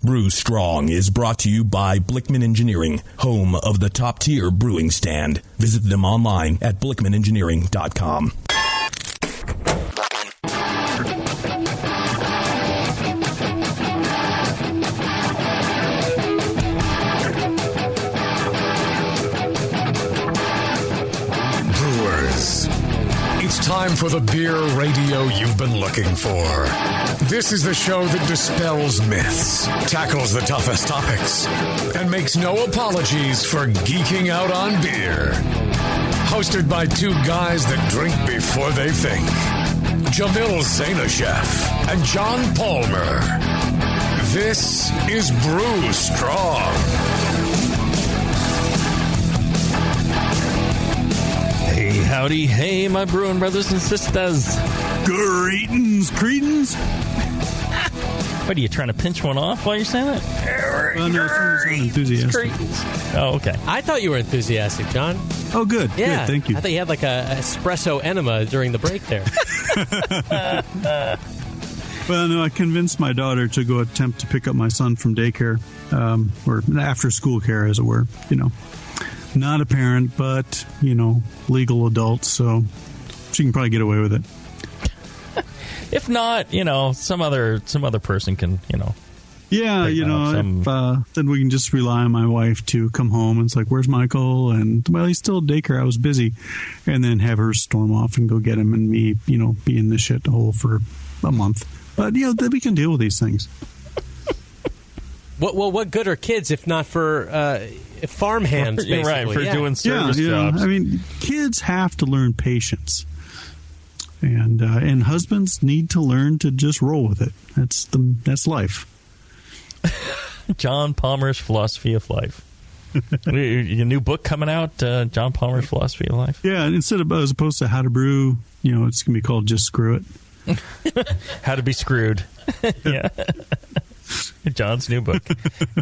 Brew Strong is brought to you by Blickman Engineering, home of the top-tier brewing stand. Visit them online at blickmanengineering.com. Brewers, it's time for the beer radio you've been looking for. This is the show that dispels myths, tackles the toughest topics, and makes no apologies for geeking out on beer. Hosted by two guys that drink before they think, Jamil and John Palmer. This is Brew Strong. Hey, howdy, hey, my brewing brothers and sisters. Greetings, cretins. What, are you trying to pinch one off while you're saying that? Well, no, I'm enthusiastic. Oh, okay. I thought you were enthusiastic, John. Oh, good. Yeah. Good, thank you. I thought you had like a espresso enema during the break there. Well, no, I convinced my daughter to go attempt to pick up my son from daycare, or after school care, as it were. You know, not a parent, but, you know, legal adult, so she can probably get away with it. If not, you know, some other person can, you know. Yeah, you know, then we can just rely on my wife to come home and it's like, where's Michael? And, well, he's still at daycare. I was busy. And then have her storm off and go get him and me, you know, be in the shit hole for a month. But, you know, we can deal with these things. What good are kids if not for farmhands, basically? You're right, for doing service jobs. I mean, kids have to learn patience. And husbands need to learn to just roll with it. That's life. John Palmer's Philosophy of Life. Your new book coming out, John Palmer's Philosophy of Life. Yeah, and as opposed to How to Brew, you know, it's gonna be called Just Screw It. How to Be Screwed. Yeah. John's new book,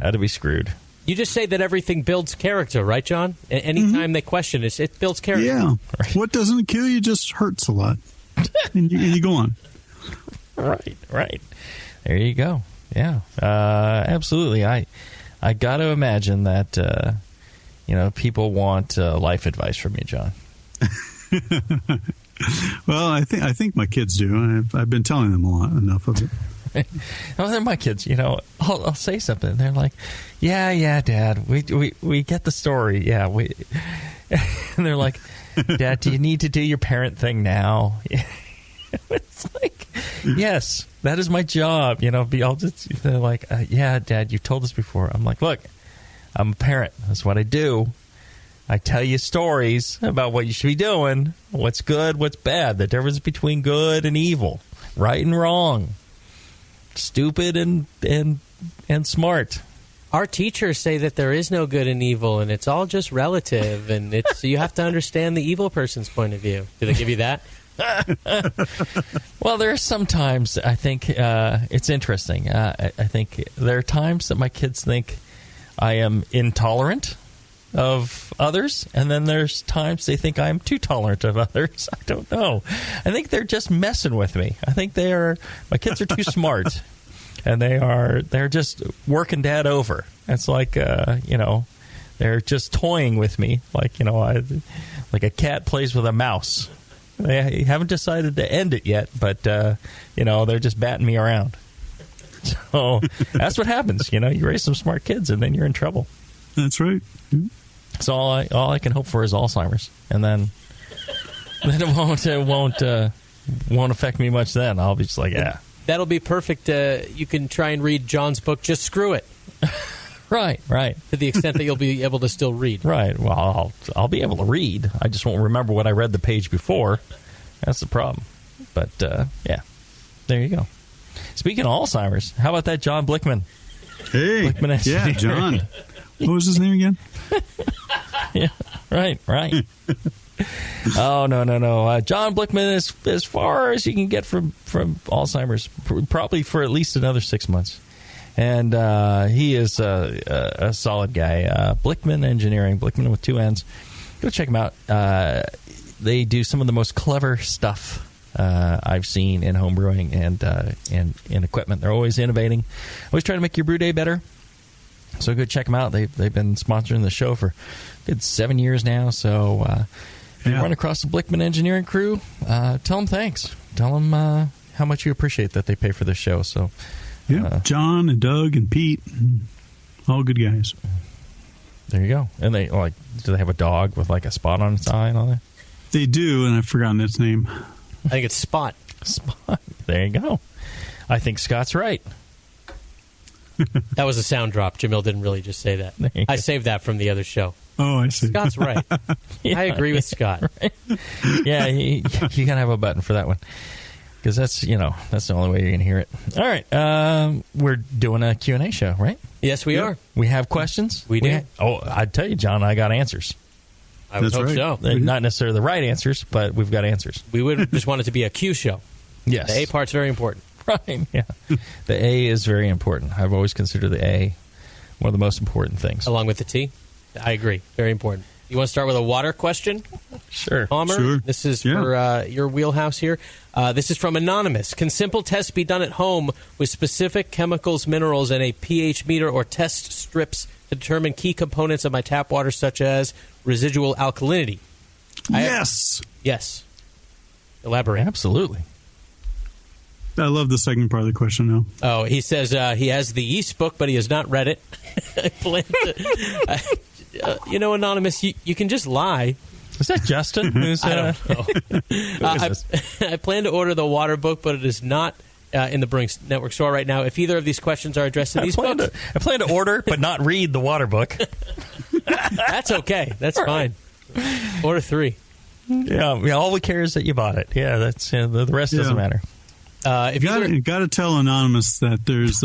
How to Be Screwed. You just say that everything builds character, right, John? Anytime they question it, it builds character. Yeah. Right. What doesn't kill you just hurts a lot. and you go on. Right. There you go. Yeah, absolutely. I got to imagine that, you know, people want life advice from you, John. Well, I think my kids do. I've been telling them enough of it. Oh, they're my kids. You know, I'll say something. They're like, "Yeah, Dad, we get the story. Yeah, and they're like, Dad, do you need to do your parent thing now? It's like, yes, that is my job. You know, they're like, yeah, Dad, you've told us before. I'm like, look, I'm a parent. That's what I do. I tell you stories about what you should be doing, what's good, what's bad, the difference between good and evil, right and wrong, stupid and smart. Our teachers say that there is no good and evil, and it's all just relative, and you have to understand the evil person's point of view. Do they give you that? Well, there are some times I think it's interesting. I think there are times that my kids think I am intolerant of others, and then there's times they think I'm too tolerant of others. I don't know. I think they're just messing with me. I think my kids are too smart. And they're just working Dad over. It's like, you know, they're just toying with me, like, you know, like a cat plays with a mouse. They haven't decided to end it yet, but you know, they're just batting me around. So that's what happens. You know, you raise some smart kids, and then you're in trouble. That's right. Mm-hmm. So all I can hope for is Alzheimer's, and then it won't affect me much. Then I'll be just like, yeah. That'll be perfect. You can try and read John's book, Just Screw It. Right. To the extent that you'll be able to still read. Right. Well, I'll be able to read. I just won't remember what I read the page before. That's the problem. But, yeah, there you go. Speaking of Alzheimer's, how about that John Blickman? Hey, Blickman, yeah, John. What was his name again? Yeah, right. Oh, no. John Blickman is as far as you can get from Alzheimer's, probably for at least another 6 months. And he is a solid guy. Blickman Engineering, Blickman with 2 N's. Go check him out. They do some of the most clever stuff I've seen in homebrewing and in equipment. They're always innovating, always trying to make your brew day better. So go check them out. They've been sponsoring the show for a good 7 years now. So if you run across the Blickman Engineering crew, tell them thanks. Tell them how much you appreciate that they pay for this show. So John and Doug and Pete, all good guys. There you go. And they do they have a dog with like a spot on its eye and all that? They do, and I've forgotten its name. I think it's Spot. Spot. There you go. I think Scott's right. That was a sound drop. Jamil didn't really just say that. I saved that from the other show. Oh, I see. Scott's right. Yeah, I agree with Scott. Right? Yeah, you gotta have a button for that one, because that's the only way you're gonna hear it. All right, we're doing a Q&A show, right? Yes, we are. We have questions. We do. I'd tell you, John, I got answers. I would hope so. They're not necessarily the right answers, but we've got answers. We would just want it to be a Q show. Yes, the A part's very important. Right. Yeah, the A is very important. I've always considered the A one of the most important things, along with the T. I agree. Very important. You want to start with a water question? Sure. Palmer, sure. This is for your wheelhouse here. This is from Anonymous. Can simple tests be done at home with specific chemicals, minerals, and a pH meter or test strips to determine key components of my tap water, such as residual alkalinity? Yes. Yes. Elaborate. Absolutely. I love the second part of the question now. Oh, he says he has the yeast book, but he has not read it. I plan to, Anonymous, you can just lie. Is that Justin? Who's, I don't know. I plan to order the water book, but it is not in the Brewing Network store right now. If either of these questions are addressed in these books... I plan to order, but not read the water book. That's okay. That's fine. Order 3. Yeah, all we care is that you bought it. Yeah, that's the rest doesn't matter. You got to tell Anonymous that there's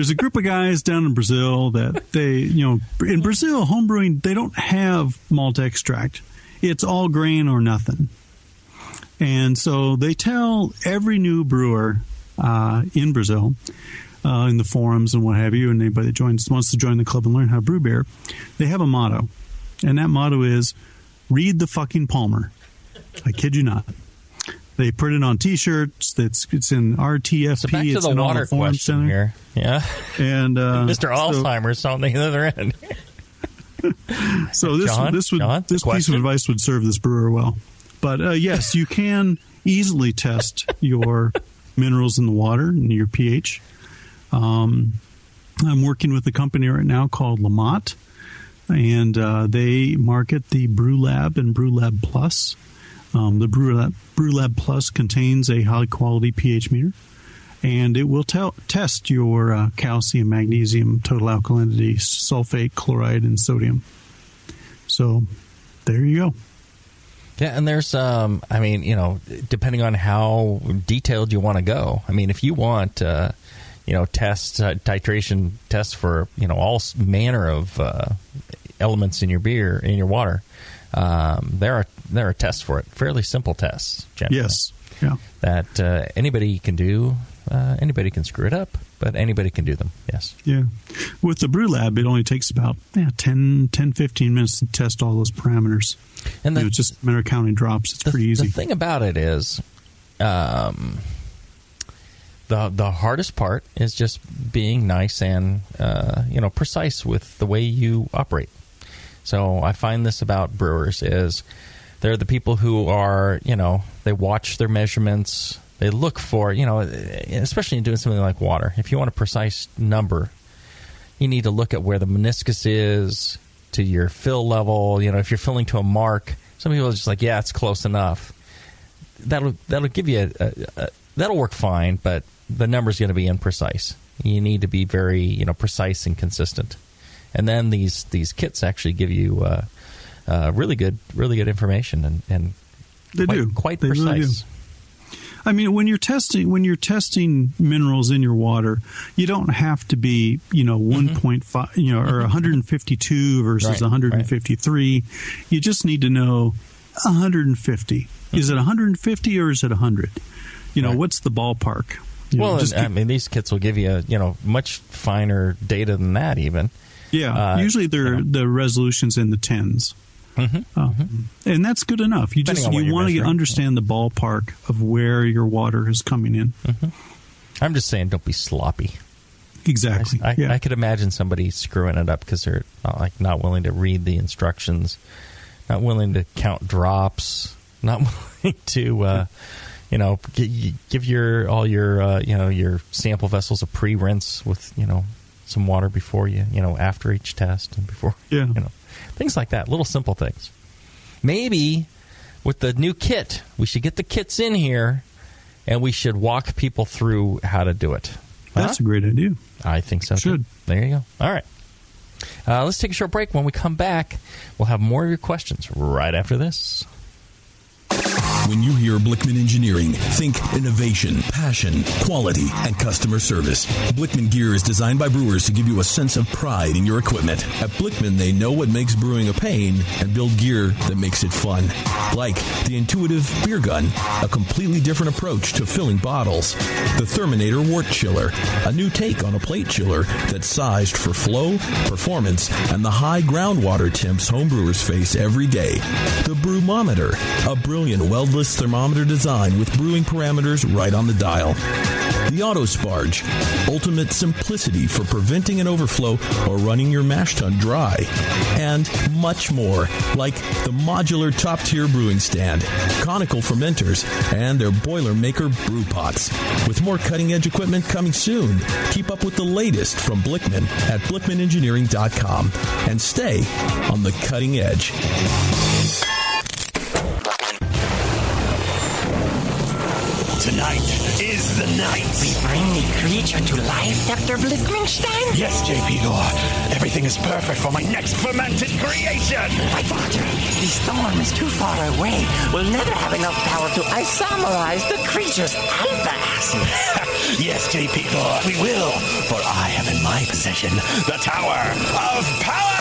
a group of guys down in Brazil that they, in Brazil, homebrewing, they don't have malt extract. It's all grain or nothing. And so they tell every new brewer in Brazil, in the forums and what have you, and anybody that wants to join the club and learn how to brew beer, they have a motto. And that motto is, read the fucking Palmer. I kid you not. They put it on T-shirts. It's in RTFP. So back to it's the in water all the forum question center. here. Yeah. And Mr. Alzheimer's on the other end. So this piece of advice would serve this brewer well. But yes, you can easily test your minerals in the water and your pH. I'm working with a company right now called Lamont, and they market the Brew Lab and Brew Lab Plus. The Brew Lab Plus contains a high-quality pH meter, and it will test your calcium, magnesium, total alkalinity, sulfate, chloride, and sodium. So there you go. Yeah, and there's, depending on how detailed you want to go. I mean, if you want, titration tests for, all manner of elements in your beer, in your water, there are tests for it. Fairly simple tests, generally. Yes. Yeah. That anybody can do. Anybody can screw it up, but anybody can do them. Yes. Yeah. With the Brew Lab, it only takes about 10, 15 minutes to test all those parameters. And it's just a matter of counting drops. It's pretty easy. The thing about it is, the hardest part is just being nice and precise with the way you operate. So I find this about brewers is they're the people who are, they watch their measurements. They look for, especially in doing something like water. If you want a precise number, you need to look at where the meniscus is to your fill level. If you're filling to a mark, some people are just like, yeah, it's close enough. That'll give you that'll work fine, but the number's going to be imprecise. You need to be very, precise and consistent. And then these kits actually give you really good information and they quite they precise. Really do. I mean, when you're testing minerals in your water, you don't have to be 1.5 or 152 versus 153. Right. You just need to know 150. Is it 150 or is it 100? What's the ballpark? These kits will give you much finer data than that even. Yeah, usually the resolution's in the tens. And that's good enough. You want to understand the ballpark of where your water is coming in. I'm just saying, don't be sloppy. Exactly. I could imagine somebody screwing it up because they're not willing to read the instructions, not willing to count drops, not willing to give your sample vessels a pre-rinse with some water before after each test and before things like that, little simple things. Maybe with the new kit, we should get the kits in here and we should walk people through how to do it. That's a great idea. I think so. Should. There you go. All right. Let's take a short break. When we come back, we'll have more of your questions right after this. When you hear Blickman Engineering, think innovation, passion, quality, and customer service. Blickman gear is designed by brewers to give you a sense of pride in your equipment. At Blickman, they know what makes brewing a pain and build gear that makes it fun. Like the intuitive beer gun, a completely different approach to filling bottles. The Therminator Wort Chiller, a new take on a plate chiller that's sized for flow, performance, and the high groundwater temps homebrewers face every day. The Brewmometer, a brilliant weldless thermometer design with brewing parameters right on the dial. The Auto Sparge, ultimate simplicity for preventing an overflow or running your mash tun dry. And much more, like the modular top-tier brewing stand, conical fermenters, and their Boilermaker brew pots. With more cutting-edge equipment coming soon, keep up with the latest from Blickman at blickmanengineering.com and stay on the cutting edge. Tonight is the night. We bring the creature to life, Dr. Blickmanstein? Yes, J.P. Dorr. Everything is perfect for my next fermented creation. But, Doctor, the storm is too far away. We'll never have enough power to isomerize the creature's alpha acid. Yes, J.P. Dorr, we will. For I have in my possession the Tower of Power.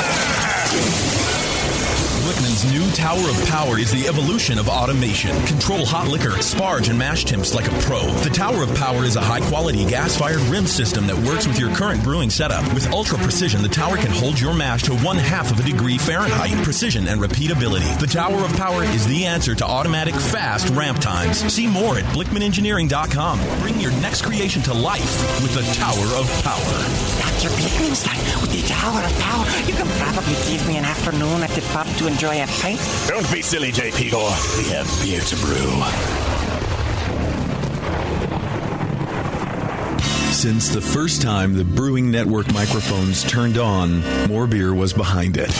Blickman's new Tower of Power is the evolution of automation. Control hot liquor, sparge, and mash temps like a pro. The Tower of Power is a high-quality gas-fired rim system that works with your current brewing setup. With ultra-precision, the tower can hold your mash to 1/2 degree Fahrenheit. Precision and repeatability. The Tower of Power is the answer to automatic, fast ramp times. See more at blickmanengineering.com. Bring your next creation to life with the Tower of Power. Dr. Blickmanstein, with the Tower of Power, you can probably give me an afternoon at the pub to enjoy a pint. Don't be silly, J.P. Dorr. We have beer to brew. Since the first time the Brewing Network microphones turned on, More Beer was behind it.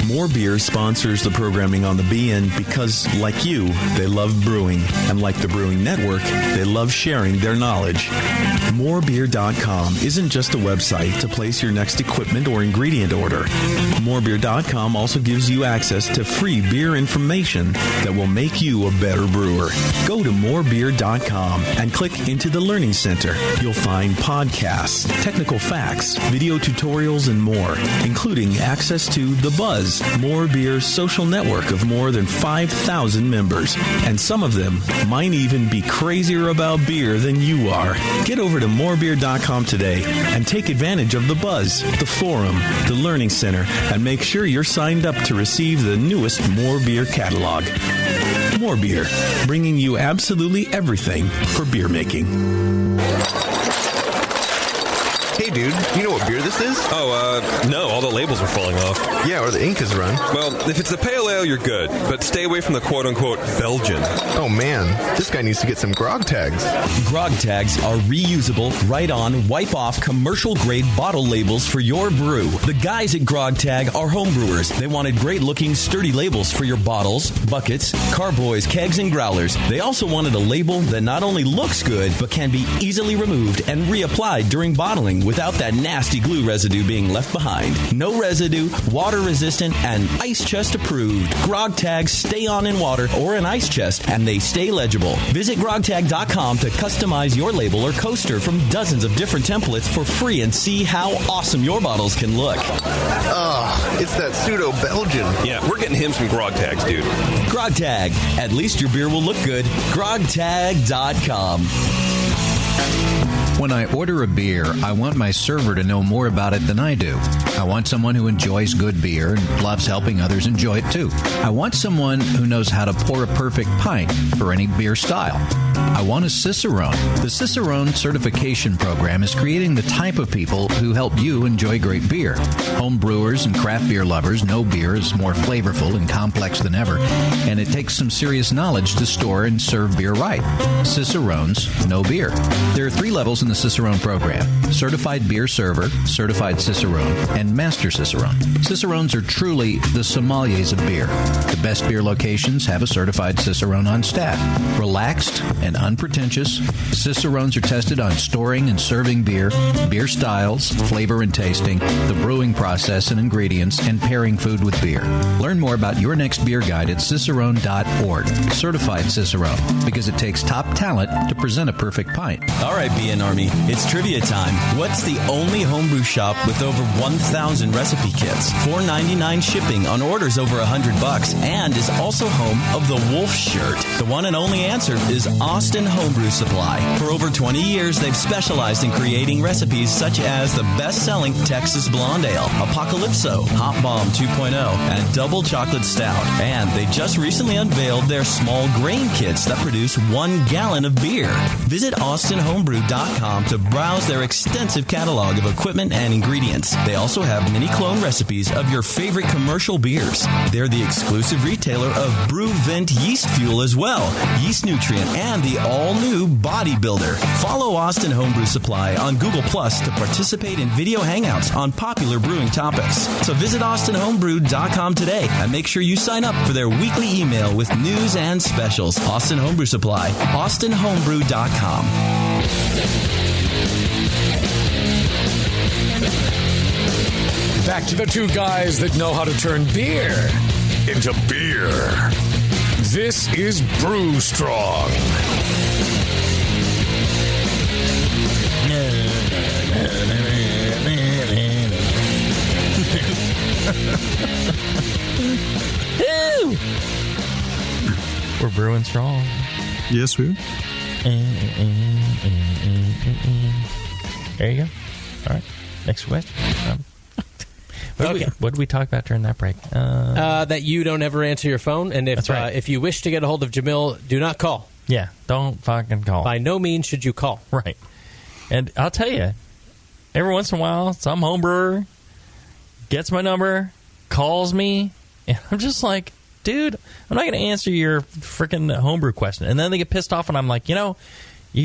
More Beer sponsors the programming on the BN because, like you, they love brewing. And like the Brewing Network, they love sharing their knowledge. Morebeer.com isn't just a website to place your next equipment or ingredient order. Morebeer.com also gives you access to free beer information that will make you a better brewer. Go to morebeer.com and click into the Learning Center. You'll find podcasts, technical facts, video tutorials, and more, including access to The Buzz, More Beer's social network of more than 5,000 members. And some of them might even be crazier about beer than you are. Get over to morebeer.com today and take advantage of The Buzz, the forum, the Learning Center, and make sure you're signed up to receive the newest More Beer catalog. More Beer, bringing you absolutely everything for beer making. Hey, dude, you know what beer this is? No, all the labels are falling off. Yeah, or the ink is run. Well, if it's a pale ale, you're good, but stay away from the quote-unquote Belgian. Oh, man, this guy needs to get some grog tags. Grog tags are reusable, write-on, wipe-off, commercial-grade bottle labels for your brew. The guys at Grog Tag are homebrewers. They wanted great-looking, sturdy labels for your bottles, buckets, carboys, kegs, and growlers. They also wanted a label that not only looks good, but can be easily removed and reapplied during bottling without that nasty glue residue being left behind. No residue, water resistant, and ice chest approved. Grog tags stay on in water or an ice chest, and they stay legible. Visit grogtag.com to customize your label or coaster from dozens of different templates for free and see how awesome your bottles can look. It's that pseudo Belgian. Yeah, we're getting him some grog tags, dude. Grog Tag. At least your beer will look good. grogtag.com. When I order a beer, I want my server to know more about it than I do. I want someone who enjoys good beer and loves helping others enjoy it too. I want someone who knows how to pour a perfect pint for any beer style. I want a Cicerone. The Cicerone certification program is creating the type of people who help you enjoy great beer. Home brewers and craft beer lovers know beer is more flavorful and complex than ever, and it takes some serious knowledge to store and serve beer right. Cicerones know beer. There are 3 levels in the Cicerone program: Certified Beer Server, Certified Cicerone, and Master Cicerone. Cicerones are truly the sommeliers of beer. The best beer locations have a certified Cicerone on staff. Relaxed and unpretentious, Cicerones are tested on storing and serving beer, beer styles, flavor and tasting, the brewing process and ingredients, and pairing food with beer. Learn more about your next beer guide at cicerone.org. Certified Cicerone, because it takes top talent to present a perfect pint. All right, BN Army, it's trivia time. What's the only homebrew shop with over 1,000 recipe kits, $4.99 shipping on orders over $100, and is also home of the Wolf shirt? The one and only answer is Austin Homebrew Supply. For over 20 years, they've specialized in creating recipes such as the best-selling Texas Blonde Ale, Apocalypso, Hop Bomb 2.0, and Double Chocolate Stout. And they just recently unveiled their small grain kits that produce 1 gallon of beer. Visit austinhomebrew.com to browse their extensive catalog of equipment and ingredients. They also have mini clone recipes of your favorite commercial beers. They're the exclusive retailer of Brew Vent Yeast Fuel as well, Yeast Nutrient, and the all-new Bodybuilder. Follow Austin Homebrew Supply on Google Plus to participate in video hangouts on popular brewing topics. So visit austinhomebrew.com today and make sure you sign up for their weekly email with news and specials. Austin Homebrew Supply, austinhomebrew.com. Back to the 2 guys that know how to turn beer into beer. This is Brew Strong. We're brewing strong. Yes, we are. There you go. All right. Next question. What did we talk about during that break? That you don't ever answer your phone, and if you wish to get a hold of Jamil, do not call. Yeah, don't fucking call. By no means should you call. Right. And I'll tell you, every once in a while, some home brewer gets my number, calls me, and I'm just like, dude, I'm not going to answer your freaking homebrew question. And then they get pissed off, and I'm like, you can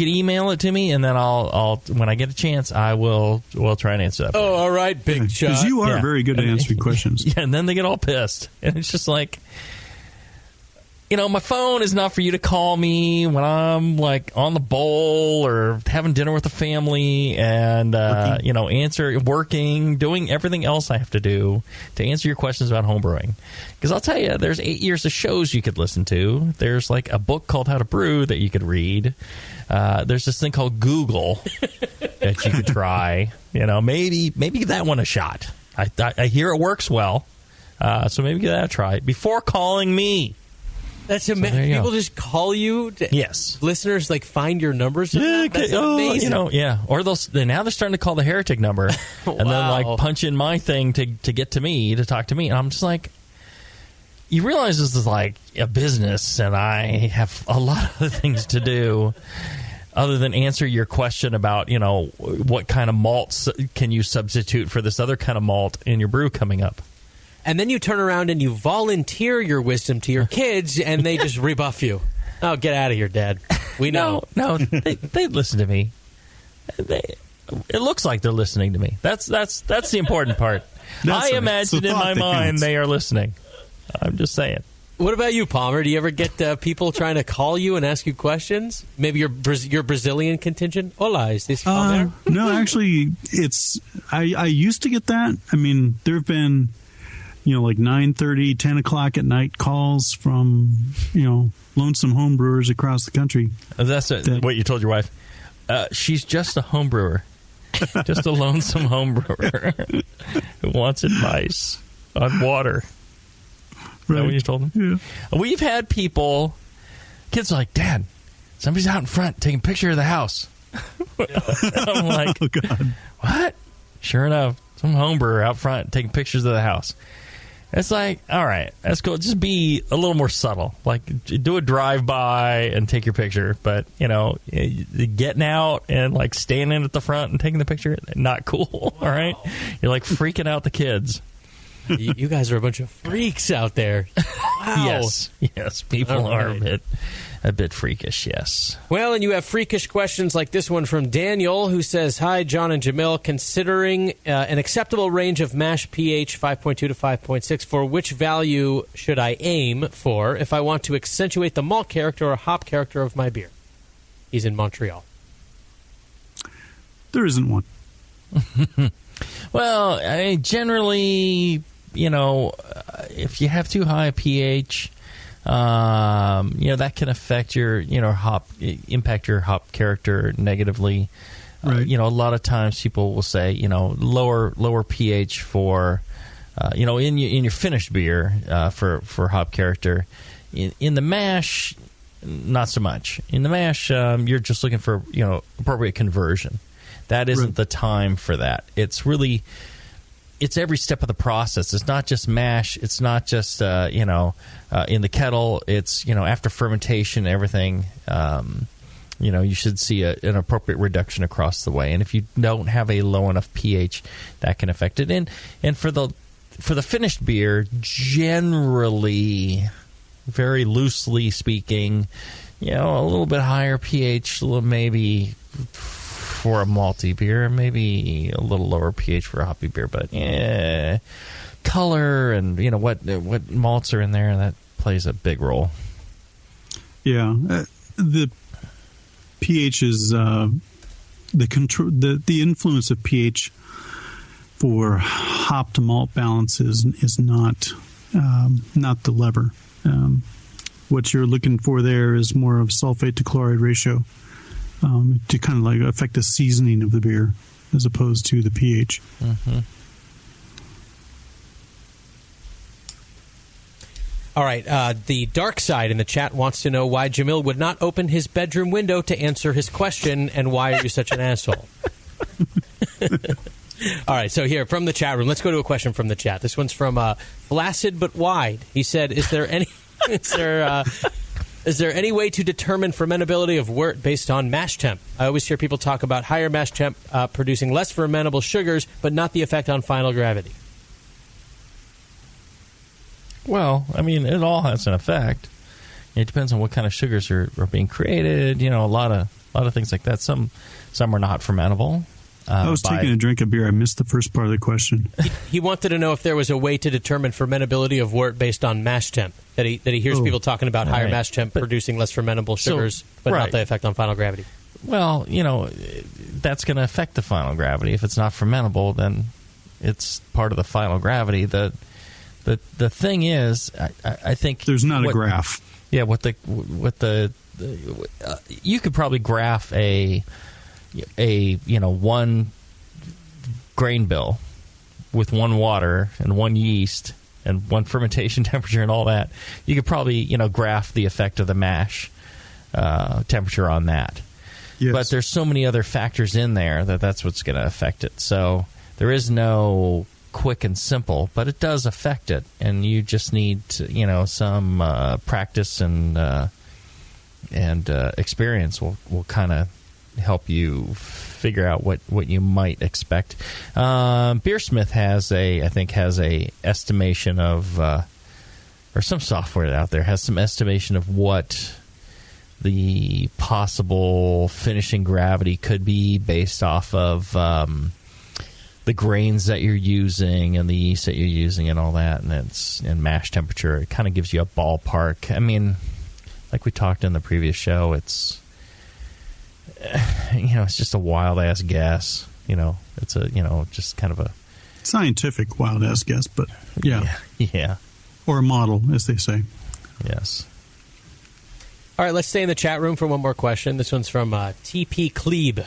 email it to me, and then I'll when I get a chance, we'll try and answer that. Oh, all right, big shot. Because you are very good at answering questions. Yeah, and then they get all pissed, and it's just like, my phone is not for you to call me when I'm like on the bowl or having dinner with the family and working, doing everything else I have to do to answer your questions about homebrewing. Because I'll tell you, there's 8 years of shows you could listen to. There's like a book called How to Brew that you could read. There's this thing called Google that you could try. Maybe give that one a shot. I hear it works well, so maybe give that a try before calling me. That's amazing. People just call you. Yes, listeners find your numbers. Yeah, that's amazing. Yeah. Or now they're starting to call the heretic number and then punch in my thing to get to me to talk to me, and I'm just like, you realize this is like a business, and I have a lot of other things to do other than answer your question about what kind of malts can you substitute for this other kind of malt in your brew coming up. And then you turn around and you volunteer your wisdom to your kids, and they just rebuff you. Oh, get out of here, Dad. We know. No, they listen to me. It looks like they're listening to me. That's the important part. I imagine in my mind they are listening. I'm just saying. What about you, Palmer? Do you ever get people trying to call you and ask you questions? Maybe your Brazilian contingent? Hola, is this Palmer? No, actually, I used to get that. I mean, there have been... 9:30, 10 o'clock at night calls from, lonesome home brewers across the country. That's what you told your wife. She's just a home brewer. Just a lonesome home brewer who wants advice on water. Is that what you told them? Yeah. We've had kids are like, Dad, somebody's out in front taking a picture of the house. I'm like, oh, God. What? Sure enough, some homebrewer out front taking pictures of the house. It's like, all right, that's cool. Just be a little more subtle. Like, do a drive-by and take your picture. But, getting out and, like, standing at the front and taking the picture, not cool, all right? You're, like, freaking out the kids. You guys are a bunch of freaks out there. Wow. Yes, people are a bit freakish, yes. Well, and you have freakish questions like this one from Daniel, who says, "Hi, John and Jamil. Considering an acceptable range of mash pH 5.2 to 5.6, for which value should I aim for if I want to accentuate the malt character or hop character of my beer?" He's in Montreal. There isn't one. Well, generally, if you have too high a pH, that can affect your, impact your hop character negatively. Right. A lot of times people will say, lower pH for, in your finished beer for hop character. In the mash, not so much. In the mash, you're just looking for, appropriate conversion. That isn't the time for that. It's really, it's every step of the process. It's not just mash. It's not just, in the kettle. It's, after fermentation, everything, you should see an appropriate reduction across the way. And if you don't have a low enough pH, that can affect it. And for the finished beer, generally, very loosely speaking, a little bit higher pH, maybe for a malty beer, maybe a little lower pH for a hoppy beer, but color and what malts are in there, that plays a big role. Yeah, the pH is the control. The influence of pH for hop to malt balance is not the lever. What you're looking for there is more of sulfate to chloride ratio. To kind of like affect the seasoning of the beer as opposed to the pH. Mm-hmm. All right. The dark side in the chat wants to know why Jamil would not open his bedroom window to answer his question, and why are you such an asshole? All right. So here, from the chat room, let's go to a question from the chat. This one's from Flaccid But Wide. He said, Is there any way to determine fermentability of wort based on mash temp? I always hear people talk about higher mash temp producing less fermentable sugars, but not the effect on final gravity. Well, it all has an effect. It depends on what kind of sugars are being created. A lot of things like that. Some are not fermentable. I was taking a drink of beer. I missed the first part of the question. He wanted to know if there was a way to determine fermentability of wort based on mash temp. That he hears people talking about higher mash temp producing less fermentable sugars, but not the effect on final gravity. Well, that's going to affect the final gravity. If it's not fermentable, then it's part of the final gravity. The thing is, I think there's not a graph. Yeah, you could probably graph a one grain bill with one water and one yeast and one fermentation temperature and all that. You could probably graph the effect of the mash temperature on that. Yes. But there's so many other factors in there that's what's going to affect it. So there is no quick and simple, but it does affect it, and you just need some practice and experience will kind of help you figure out what you might expect. Beersmith has a estimation of, or some software out there has some estimation of what the possible finishing gravity could be based off of the grains that you're using and the yeast that you're using and all that, and mash temperature. It kind of gives you a ballpark. Like we talked in the previous show, it's just a wild ass guess. It's just kind of a scientific wild ass guess, but yeah, or a model, as they say. Yes. All right, let's stay in the chat room for one more question. This one's from TP Klebe.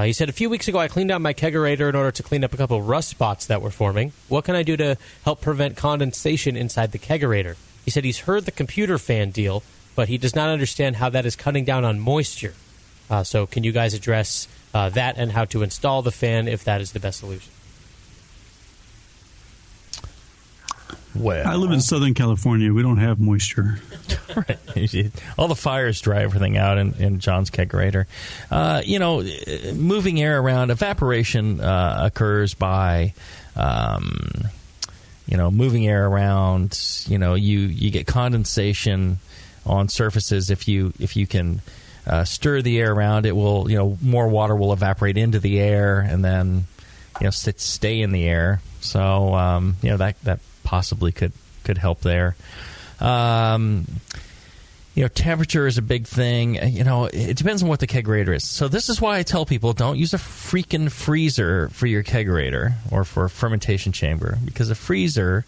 He said, a few weeks ago, I cleaned out my kegerator in order to clean up a couple rust spots that were forming. What can I do to help prevent condensation inside the kegerator? He said he's heard the computer fan deal, but he does not understand how that is cutting down on moisture. So can you guys address that and how to install the fan if that is the best solution? Well, I live in Southern California. We don't have moisture. Right. All the fires dry everything out in John's kegerator. Moving air around, evaporation occurs by, moving air around. You get condensation on surfaces. If you can stir the air around, it will, more water will evaporate into the air and then, stay in the air. So, that possibly could help there. Temperature is a big thing. It depends on what the kegerator is. So this is why I tell people don't use a freaking freezer for your kegerator or for a fermentation chamber, because a freezer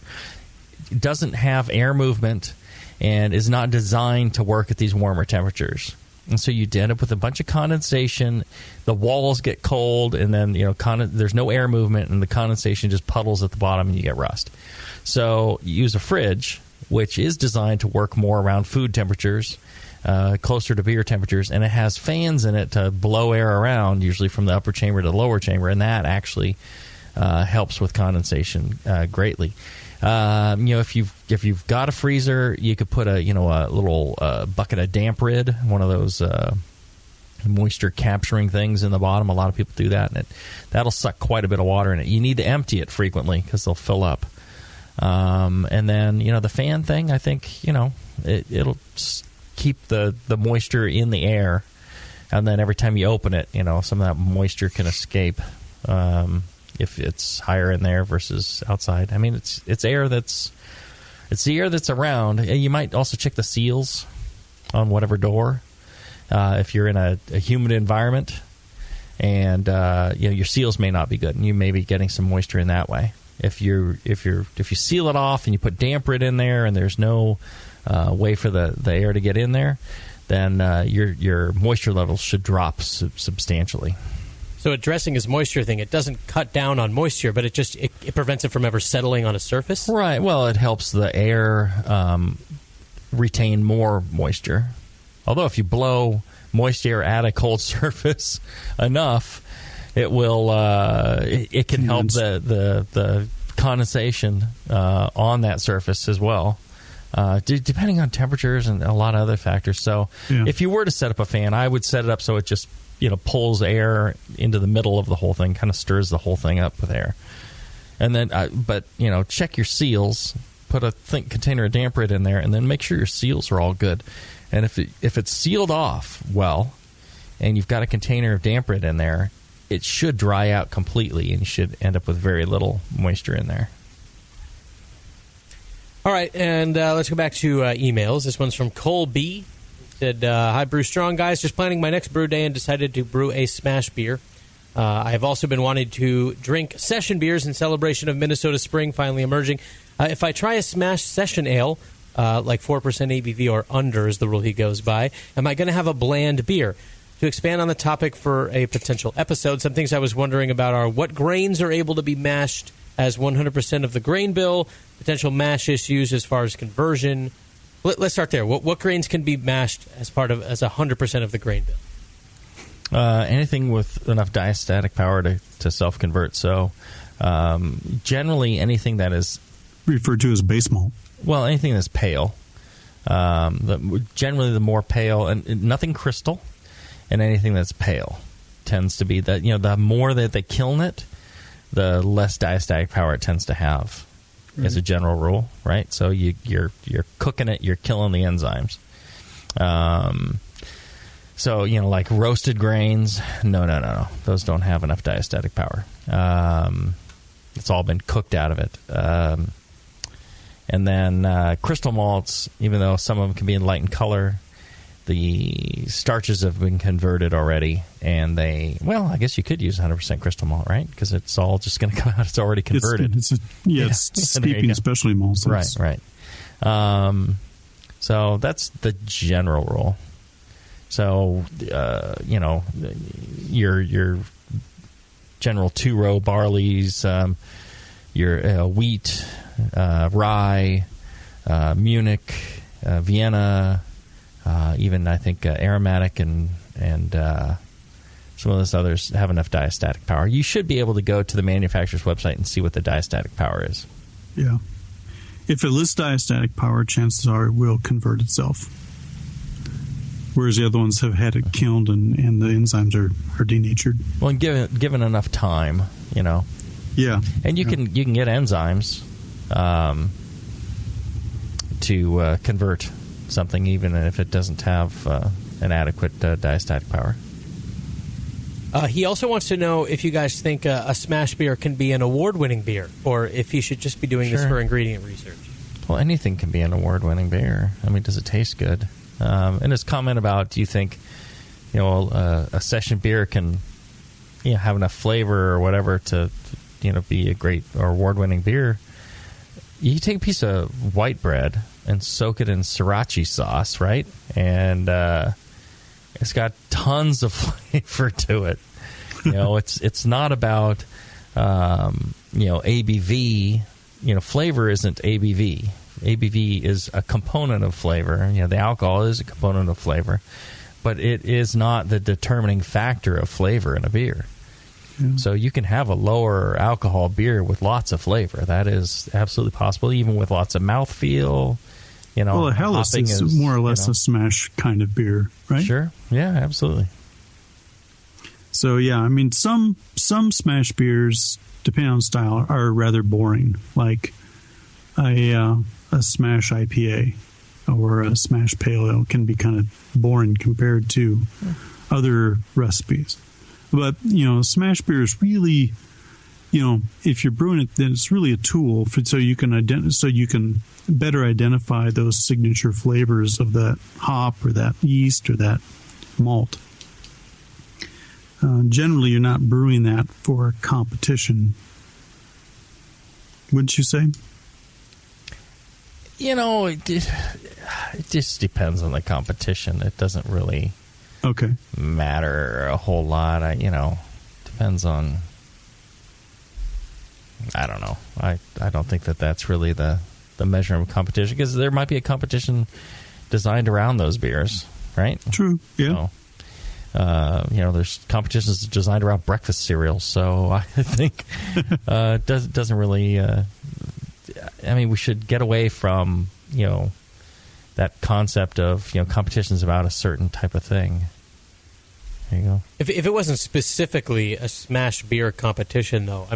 doesn't have air movement and is not designed to work at these warmer temperatures. And so you end up with a bunch of condensation. The walls get cold, and then there's no air movement, and the condensation just puddles at the bottom, and you get rust. So you use a fridge, which is designed to work more around food temperatures, closer to beer temperatures, and it has fans in it to blow air around, usually from the upper chamber to the lower chamber, and that actually helps with condensation greatly. If you've got a freezer, you could put a little bucket of damp rid, one of those moisture capturing things in the bottom. A lot of people do that, and that'll suck quite a bit of water in it. You need to empty it frequently because they'll fill up. And then the fan thing, I think it'll keep the moisture in the air, and then every time you open it, some of that moisture can escape. If it's higher in there versus outside. I mean, it's the air that's around. You might also check the seals on whatever door if you're in a humid environment, and your seals may not be good, and you may be getting some moisture in that way. If you seal it off and you put damp rid in there, and there's no way for the air to get in there, then your moisture levels should drop substantially. So addressing his moisture thing, it doesn't cut down on moisture, but it prevents it from ever settling on a surface? Right. Well, it helps the air retain more moisture. Although if you blow moist air at a cold surface enough, it will it can help the condensation on that surface as well, depending on temperatures and a lot of other factors. So if you were to set up a fan, I would set it up so it just pulls air into the middle of the whole thing, kind of stirs the whole thing up with air. And then, check your seals, put a container of damp rid in there, and then make sure your seals are all good. And if it's sealed off well, and you've got a container of damp rid in there, it should dry out completely, and you should end up with very little moisture in there. All right, and let's go back to emails. This one's from Cole B. Said, hi, Brew Strong, guys. Just planning my next brew day and decided to brew a smash beer. I have also been wanting to drink session beers in celebration of Minnesota spring finally emerging. If I try a smash session ale, like 4% ABV or under is the rule he goes by, am I going to have a bland beer? To expand on the topic for a potential episode, some things I was wondering about are what grains are able to be mashed as 100% of the grain bill, potential mash issues as far as conversion. Let's start there. What grains can be mashed as 100% of the grain bill? Anything with enough diastatic power to self-convert. So generally anything that is referred to as base malt. Well, anything that's pale. Generally the more pale, and nothing crystal, and anything that's pale tends to be that. The more that they kiln it, the less diastatic power it tends to have. As a general rule, right? So you're cooking it, you're killing the enzymes. So like roasted grains, no, those don't have enough diastatic power. It's all been cooked out of it. And then crystal malts, even though some of them can be in light in color, the starches have been converted already, and I guess you could use 100% crystal malt, right? Because it's all just going to come out. It's already converted. It's steeping specialty malts. Right. So that's the general rule. So, your general two-row barleys, your wheat, rye, Munich, Vienna, even I think aromatic and and some of those others have enough diastatic power. You should be able to go to the manufacturer's website and see what the diastatic power is. Yeah. If it lists diastatic power, chances are it will convert itself. Whereas the other ones have had it kilned and the enzymes are denatured. Well, and given enough time, Yeah. And you can get enzymes to convert something even if it doesn't have an adequate diastatic power. He also wants to know if you guys think a smash beer can be an award-winning beer, or if he should just be doing this for ingredient research. Well, anything can be an award-winning beer. I mean, does it taste good? And his comment about, do you think, a session beer can, have enough flavor or whatever to, be a great or award-winning beer? You take a piece of white bread and soak it in sriracha sauce, right? And it's got tons of flavor to it. It's not about ABV. Flavor isn't ABV. ABV is a component of flavor. The alcohol is a component of flavor, but it is not the determining factor of flavor in a beer. Yeah. So you can have a lower alcohol beer with lots of flavor. That is absolutely possible, even with lots of mouthfeel. Well, a Helles is more or less a smash kind of beer, right? Sure. Yeah, absolutely. So, yeah, I mean, some smash beers, depending on style, are rather boring, like a smash IPA or a smash pale ale can be kind of boring compared to other recipes. But, smash beer is really, if you're brewing it, then it's really a tool so you can better identify those signature flavors of that hop or that yeast or that malt. Generally, you're not brewing that for competition. Wouldn't you say? It just depends on the competition. It doesn't really matter a whole lot. Depends on... I don't know. I don't think that's really the measure of competition, because there might be a competition designed around those beers, right? True, yeah. There's competitions designed around breakfast cereals, so I think it doesn't really... we should get away from, that concept of, competitions about a certain type of thing. There you go. If it wasn't specifically a smash beer competition, though,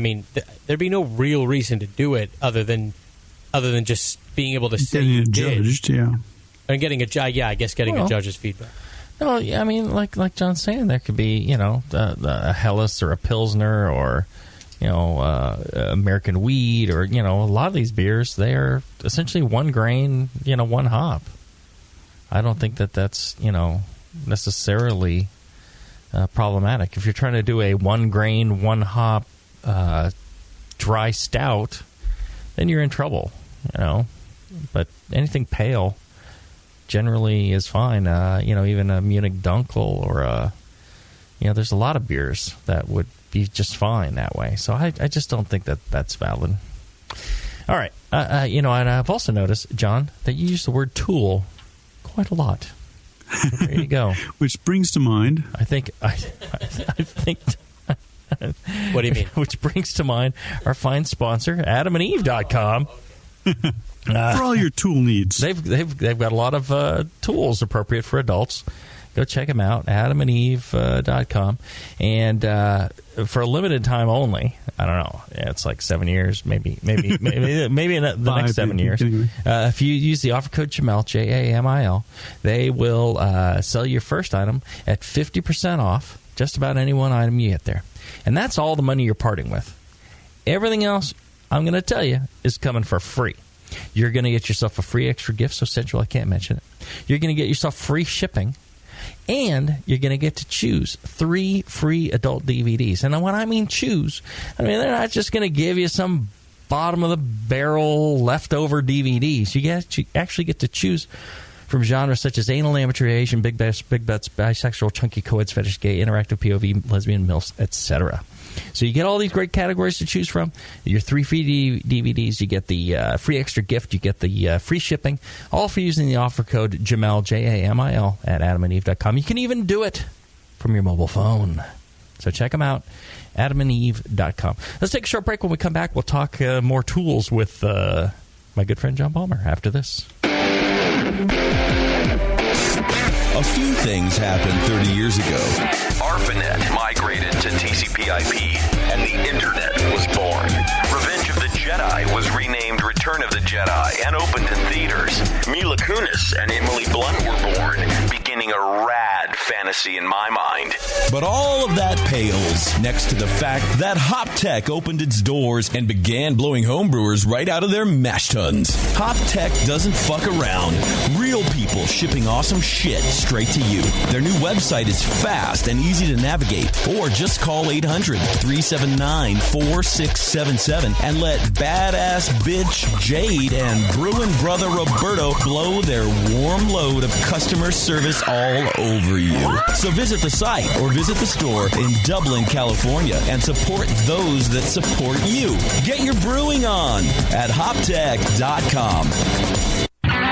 there'd be no real reason to do it other than just being able to say getting it judged, yeah, and getting a judge's feedback. No, like John's saying, there could be a Helles or a Pilsner or American wheat or a lot of these beers, they are essentially one grain, one hop. I don't think that's necessarily problematic. If you're trying to do a one grain, one hop dry stout, then you're in trouble, But anything pale generally is fine. Even a Munich Dunkel or there's a lot of beers that would be just fine that way. So I just don't think that's valid. All right. And I've also noticed, John, that you use the word tool quite a lot. There you go. Which brings to mind... I think... What do you mean? Which brings to mind our fine sponsor, AdamandEve.com. For all your tool needs. They've got a lot of tools appropriate for adults. Go check them out, AdamandEve.com. And for a limited time only, I don't know, it's like 7 years, maybe in the next 7 years. If you use the offer code Jamil, Jamil, they will sell your first item at 50% off just about any one item you get there. And that's all the money you're parting with. Everything else, I'm going to tell you, is coming for free. You're going to get yourself a free extra gift, so sensual I can't mention it. You're going to get yourself free shipping. And you're going to get to choose 3 free adult DVDs. And when I mean choose, they're not just going to give you some bottom-of-the-barrel leftover DVDs. You actually get to choose from genres such as anal, amateur, Asian, big butts, bisexual, chunky, co-eds, fetish, gay, interactive, POV, lesbian, MILFs, etc. So you get all these great categories to choose from. Your 3 free DVDs, you get the free extra gift, you get the free shipping, all for using the offer code Jamil, Jamil, at AdamandEve.com. You can even do it from your mobile phone. So check them out, adamandeve.com. Let's take a short break. When we come back, we'll talk more tools with my good friend John Palmer after this. A few things happened 30 years ago. ARPANET migrated to TCP/IP, and the Internet was born. Revenge of the Jedi was renamed Return of the Jedi and opened in theaters. Mila Kunis and Emily Blunt were born, beginning a rad fantasy in my mind. But all of that pales next to the fact that HopTech opened its doors and began blowing homebrewers right out of their mash tuns. HopTech doesn't fuck around. Real people shipping awesome shit straight to you. Their new website is fast and easy to navigate. Or just call 800-379-4677 and let badass bitch Jade and Brewing brother Roberto blow their warm load of customer service all over you. So visit the site or visit the store in Dublin, California and support those that support you. Get your brewing on at hoptech.com.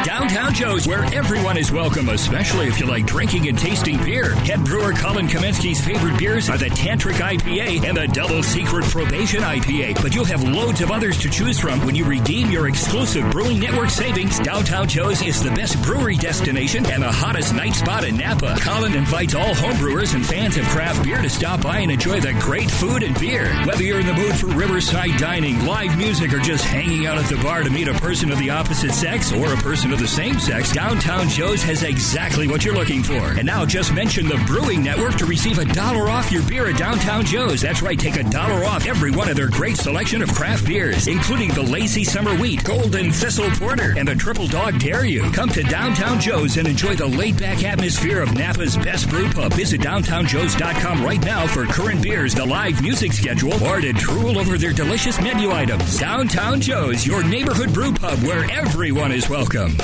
Downtown Joe's, where everyone is welcome, especially if you like drinking and tasting beer. Head brewer Colin Kaminsky's favorite beers are the Tantric IPA and the Double Secret Probation IPA. But you'll have loads of others to choose from when you redeem your exclusive Brewing Network savings. Downtown Joe's is the best brewery destination and the hottest night spot in Napa. Colin invites all homebrewers and fans of craft beer to stop by and enjoy the great food and beer. Whether you're in the mood for riverside dining, live music, or just hanging out at the bar to meet a person of the opposite sex or a person of the same sex, Downtown Joe's has exactly what you're looking for. And now just mention the Brewing Network to receive $1 off your beer at Downtown Joe's. That's right, take $1 off every one of their great selection of craft beers, including the Lazy Summer Wheat, Golden Thistle Porter, and the Triple Dog Dare You. Come to Downtown Joe's and enjoy the laid-back atmosphere of Napa's best brew pub. Visit downtownjoes.com right now for current beers, the live music schedule, or to drool over their delicious menu items. Downtown Joe's, your neighborhood brew pub where everyone is welcome.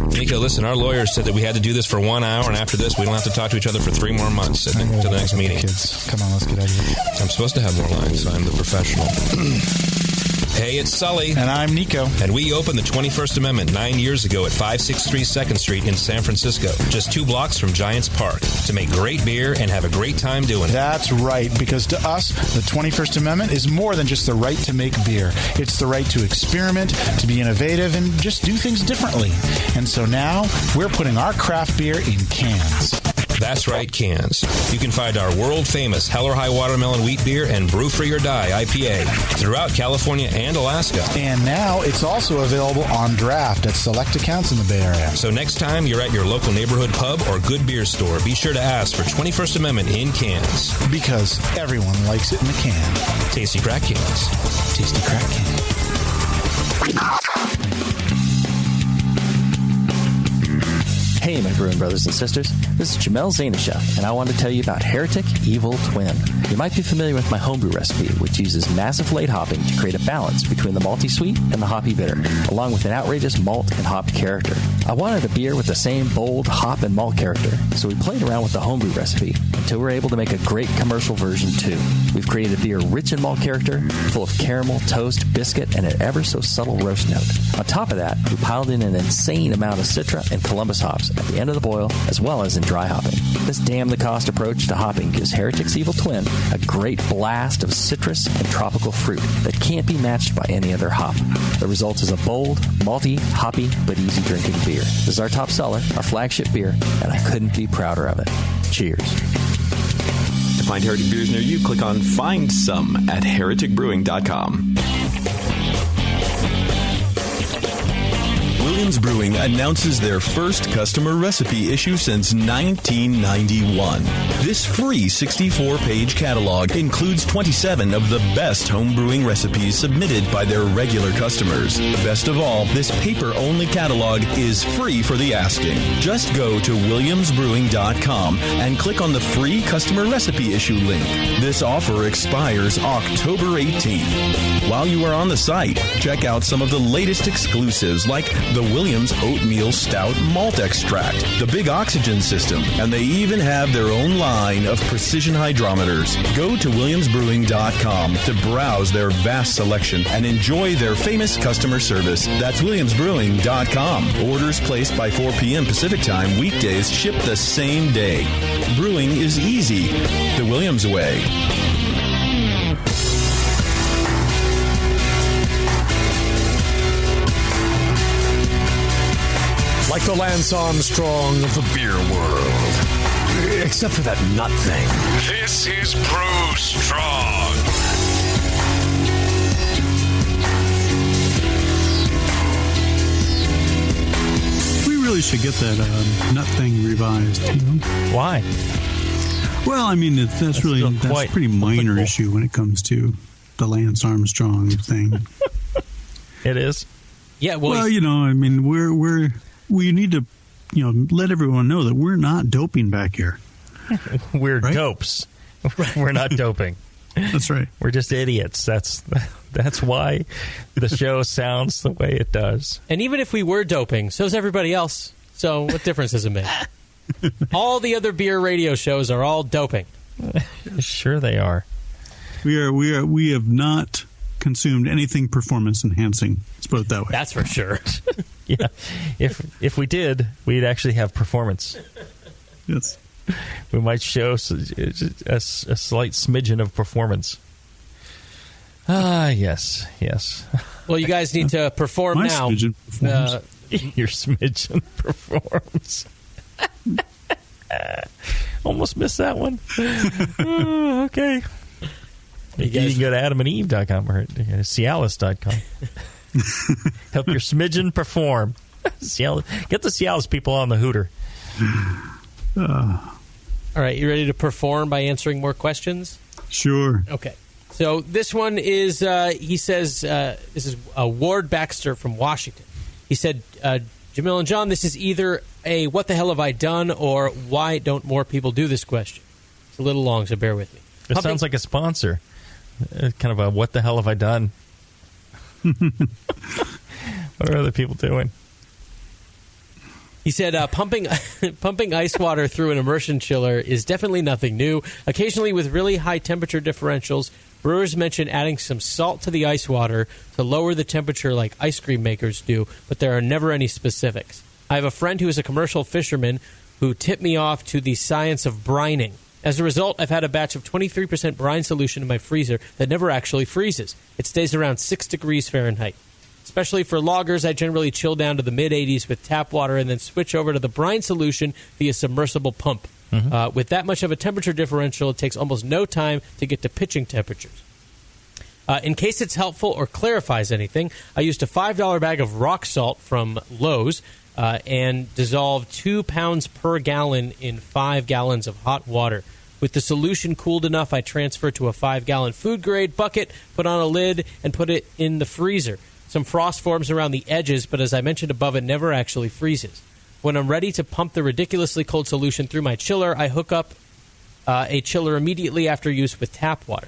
Nico, listen, our lawyers said that we had to do this for 1 hour, and after this, we don't have to talk to each other for 3 more months to the next meeting. Kids, come on, let's get out of here. I'm supposed to have more lines, so I'm the professional. Hey, it's Sully. And I'm Nico. And we opened the 21st Amendment 9 years ago at 563 2nd Street in San Francisco, just 2 blocks from Giants Park, to make great beer and have a great time doing it. That's right, because to us, the 21st Amendment is more than just the right to make beer. It's the right to experiment, to be innovative, and just do things differently. And so now, we're putting our craft beer in cans. That's right, cans. You can find our world-famous Hell or High Watermelon Wheat Beer and Brew Free or Die IPA throughout California and Alaska. And now it's also available on draft at select accounts in the Bay Area. So next time you're at your local neighborhood pub or good beer store, be sure to ask for 21st Amendment in cans. Because everyone likes it in a can. Tasty crack cans. Tasty crack cans. Hey, my brewing brothers and sisters. This is Jamel Zanisha, and I want to tell you about Heretic Evil Twin. You might be familiar with my homebrew recipe, which uses massive late hopping to create a balance between the malty sweet and the hoppy bitter, along with an outrageous malt and hop character. I wanted a beer with the same bold hop and malt character, so we played around with the homebrew recipe until we were able to make a great commercial version too. We've created a beer rich in malt character, full of caramel, toast, biscuit, and an ever so subtle roast note. On top of that, we piled in an insane amount of Citra and Columbus hops at the end of the boil, as well as in dry hopping. This damn-the-cost approach to hopping gives Heretic's Evil Twin a great blast of citrus and tropical fruit that can't be matched by any other hop. The result is a bold, malty, hoppy, but easy-drinking beer. This is our top seller, our flagship beer, and I couldn't be prouder of it. Cheers. To find Heretic beers near you, click on Find Some at hereticbrewing.com. Williams Brewing announces their first customer recipe issue since 1991. This free 64-page catalog includes 27 of the best homebrewing recipes submitted by their regular customers. Best of all, this paper-only catalog is free for the asking. Just go to williamsbrewing.com and click on the free customer recipe issue link. This offer expires October 18th. While you are on the site, check out some of the latest exclusives like the Williams Oatmeal Stout Malt Extract, the Big Oxygen System, and they even have their own line of precision hydrometers. Go to WilliamsBrewing.com to browse their vast selection and enjoy their famous customer service. That's WilliamsBrewing.com. Orders placed by 4 p.m. Pacific Time, weekdays, ship the same day. Brewing is easy the Williams way. Like the Lance Armstrong of the beer world. Except for that nut thing. This is Brew Strong. We really should get that nut thing revised. You know? Why? Well, I mean, that's a pretty minor issue when it comes to the Lance Armstrong thing. It is. Yeah. Well, you know, I mean, we need to, you know, let everyone know that we're not doping back here. We're dopes. We're not doping. That's right. We're just idiots. That's why the show sounds the way it does. And even if we were doping, so's everybody else. So what difference does it make? All the other beer radio shows are all doping. Sure they are. We have not consumed anything performance enhancing. Let's put it that way. That's for sure. Yeah. If we did, we'd actually have performance. Yes. We might show a slight smidgen of performance. Yes. Well, you guys need to perform My now. Smidgen performs. Your smidgen performs. Almost missed that one. Okay. You can go to adamandeve.com or Cialis.com. Help your smidgen perform. Get the Cialis people on the hooter. All right, you ready to perform by answering more questions? Sure. Okay. So this one is, he says, this is Ward Baxter from Washington. He said, Jamil and John, this is either a what the hell have I done or why don't more people do this question? It's a little long, so bear with me. It sounds like a sponsor. Kind of a what the hell have I done? What are other people doing? He said, pumping ice water through an immersion chiller is definitely nothing new. Occasionally, with really high temperature differentials, brewers mention adding some salt to the ice water to lower the temperature like ice cream makers do, but there are never any specifics. I have a friend who is a commercial fisherman who tipped me off to the science of brining. As a result, I've had a batch of 23% brine solution in my freezer that never actually freezes. It stays around 6 degrees Fahrenheit. Especially for lagers, I generally chill down to the mid-80s with tap water and then switch over to the brine solution via submersible pump. Mm-hmm. With that much of a temperature differential, it takes almost no time to get to pitching temperatures. In case it's helpful or clarifies anything, I used a $5 bag of rock salt from Lowe's and dissolved 2 pounds per gallon in 5 gallons of hot water. With the solution cooled enough, I transferred to a 5-gallon food-grade bucket, put on a lid, and put it in the freezer. Some frost forms around the edges, but as I mentioned above, it never actually freezes. When I'm ready to pump the ridiculously cold solution through my chiller, I hook up a chiller immediately after use with tap water.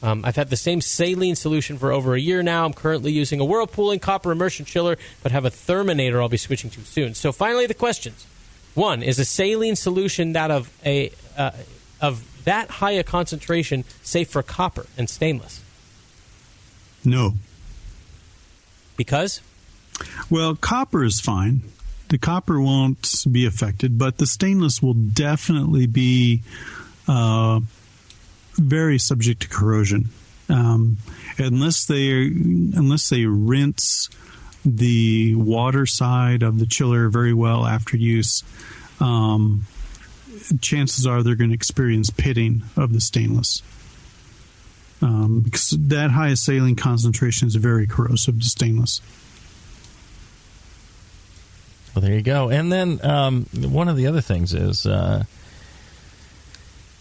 I've had the same saline solution for over a year now. I'm currently using a Whirlpool and copper immersion chiller, but have a Therminator I'll be switching to soon. So finally, the questions. 1, is a saline solution that of that high a concentration safe for copper and stainless? No. Because? Well, copper is fine. The copper won't be affected, but the stainless will definitely be very subject to corrosion. Unless they rinse the water side of the chiller very well after use, chances are they're going to experience pitting of the stainless. Because that high saline concentration is very corrosive to stainless. Well, there you go. And then one of the other things is,